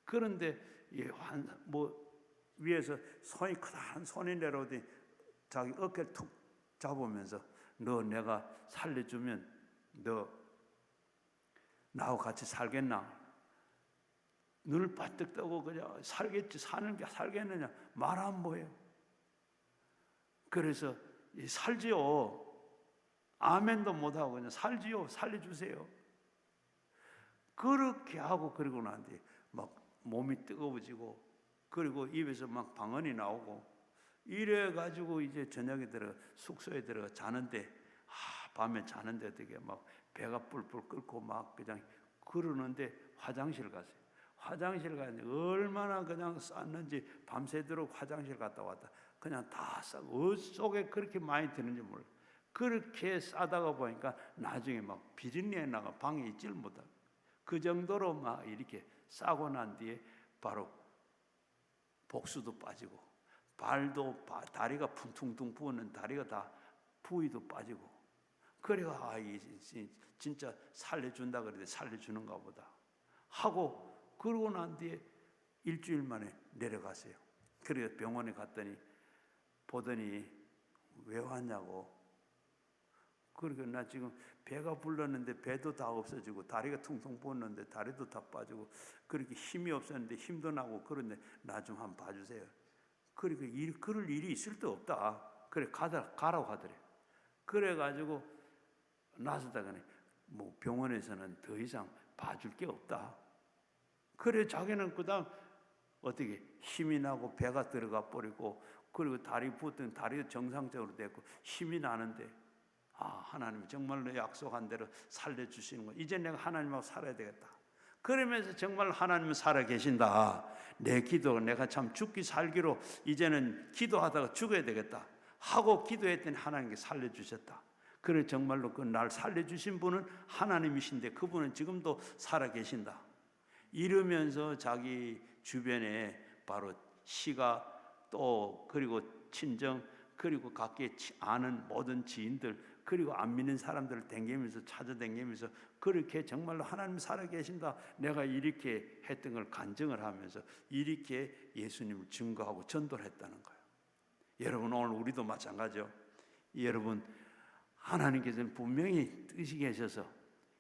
그런데 뭐 위에서 손이 크다란 손이 내려오더니 자기 어깨를 툭 잡으면서 너 내가 살려주면 너 나하고 같이 살겠나? 눈을 바뜩 뜨고 그냥 살겠지, 사는 게 살겠느냐? 말 안 보여요. 그래서 살지요. 아멘도 못하고 그냥 살지요. 살려주세요. 그렇게 하고 그러고 난 뒤에 막 몸이 뜨거워지고 그리고 입에서 막 방언이 나오고 이래가지고 이제 저녁에 숙소에 들어가 자는데 밤에 자는데 어떻게 막 배가 뿔뿔 끓고 막 그냥 그러는데 화장실 갔어요. 화장실 갔는데 얼마나 그냥 쌌는지 밤새도록 화장실 갔다 왔다. 그냥 다 싸고 어속에 그렇게 많이 드는지 몰라. 그렇게 싸다가 보니까 나중에 막 비린내 나가 방에 있질 못하고 그 정도로 막 이렇게 싸고 난 뒤에 바로 복수도 빠지고 발도 다리가 퉁퉁 부었는 다리가 다 부위도 빠지고 그래가 진짜 살려준다 그러는데 살려주는가 보다 하고 그러고 난 뒤에 일주일 만에 내려갔어요. 그래서 병원에 갔더니 보더니 왜 왔냐고. 그러니까 나 지금 배가 불렀는데 배도 다 없어지고 다리가 퉁퉁 부었는데 다리도 다 빠지고 그렇게 힘이 없었는데 힘도 나고 그런데 나 좀 한번 봐주세요. 그러니까 그럴 일이 있을 데 없다. 그래 가라고 하더래. 그래가지고 나서다가네 뭐 병원에서는 더 이상 봐줄 게 없다. 그래 자기는 그다음 어떻게 힘이 나고 배가 들어가 버리고 그리고 다리 부었더니 다리가 정상적으로 됐고 힘이 나는데 하나님 정말로 약속한 대로 살려주시는 거, 이제 내가 하나님하고 살아야 되겠다. 그러면서 정말 하나님은 살아계신다. 내 기도, 내가 참 죽기 살기로 이제는 기도하다가 죽어야 되겠다 하고 기도했더니 하나님께 살려주셨다. 그래 정말로 그 날 살려주신 분은 하나님이신데 그분은 지금도 살아계신다. 이러면서 자기 주변에 바로 시가 또 그리고 친정 그리고 각기 아는 모든 지인들 그리고 안 믿는 사람들을 댕기면서 찾아댕기면서 그렇게 정말로 하나님 살아계신다, 내가 이렇게 했던 걸 간증을 하면서 이렇게 예수님을 증거하고 전도를 했다는 거예요. 여러분 오늘 우리도 마찬가지죠. 여러분 하나님께서는 분명히 뜻이 계셔서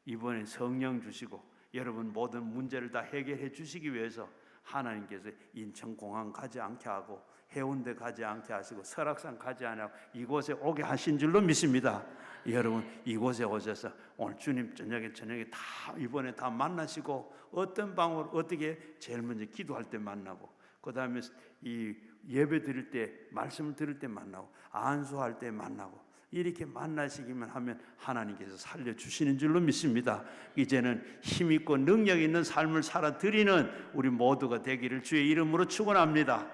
이번에 성령 주시고 여러분 모든 문제를 다 해결해 주시기 위해서 하나님께서 인천공항 가지 않게 하고 해운대 가지 않게 하시고 설악산 가지 않고 이곳에 오게 하신 줄로 믿습니다. 여러분 이곳에 오셔서 오늘 주님 저녁에 다 이번에 다 만나시고 어떤 방법으로 어떻게 제일 먼저 기도할 때 만나고 그 다음에 이 예배 드릴 때 말씀을 들을 때 만나고 안수할 때 만나고 이렇게 만나시기만 하면 하나님께서 살려주시는 줄로 믿습니다. 이제는 힘있고 능력 있는 삶을 살아드리는 우리 모두가 되기를 주의 이름으로 축원합니다.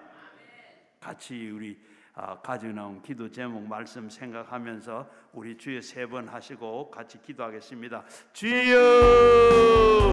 같이 우리 가지고 나온 기도 제목 말씀 생각하면서 우리 주여 3번 하시고 같이 기도하겠습니다. 주여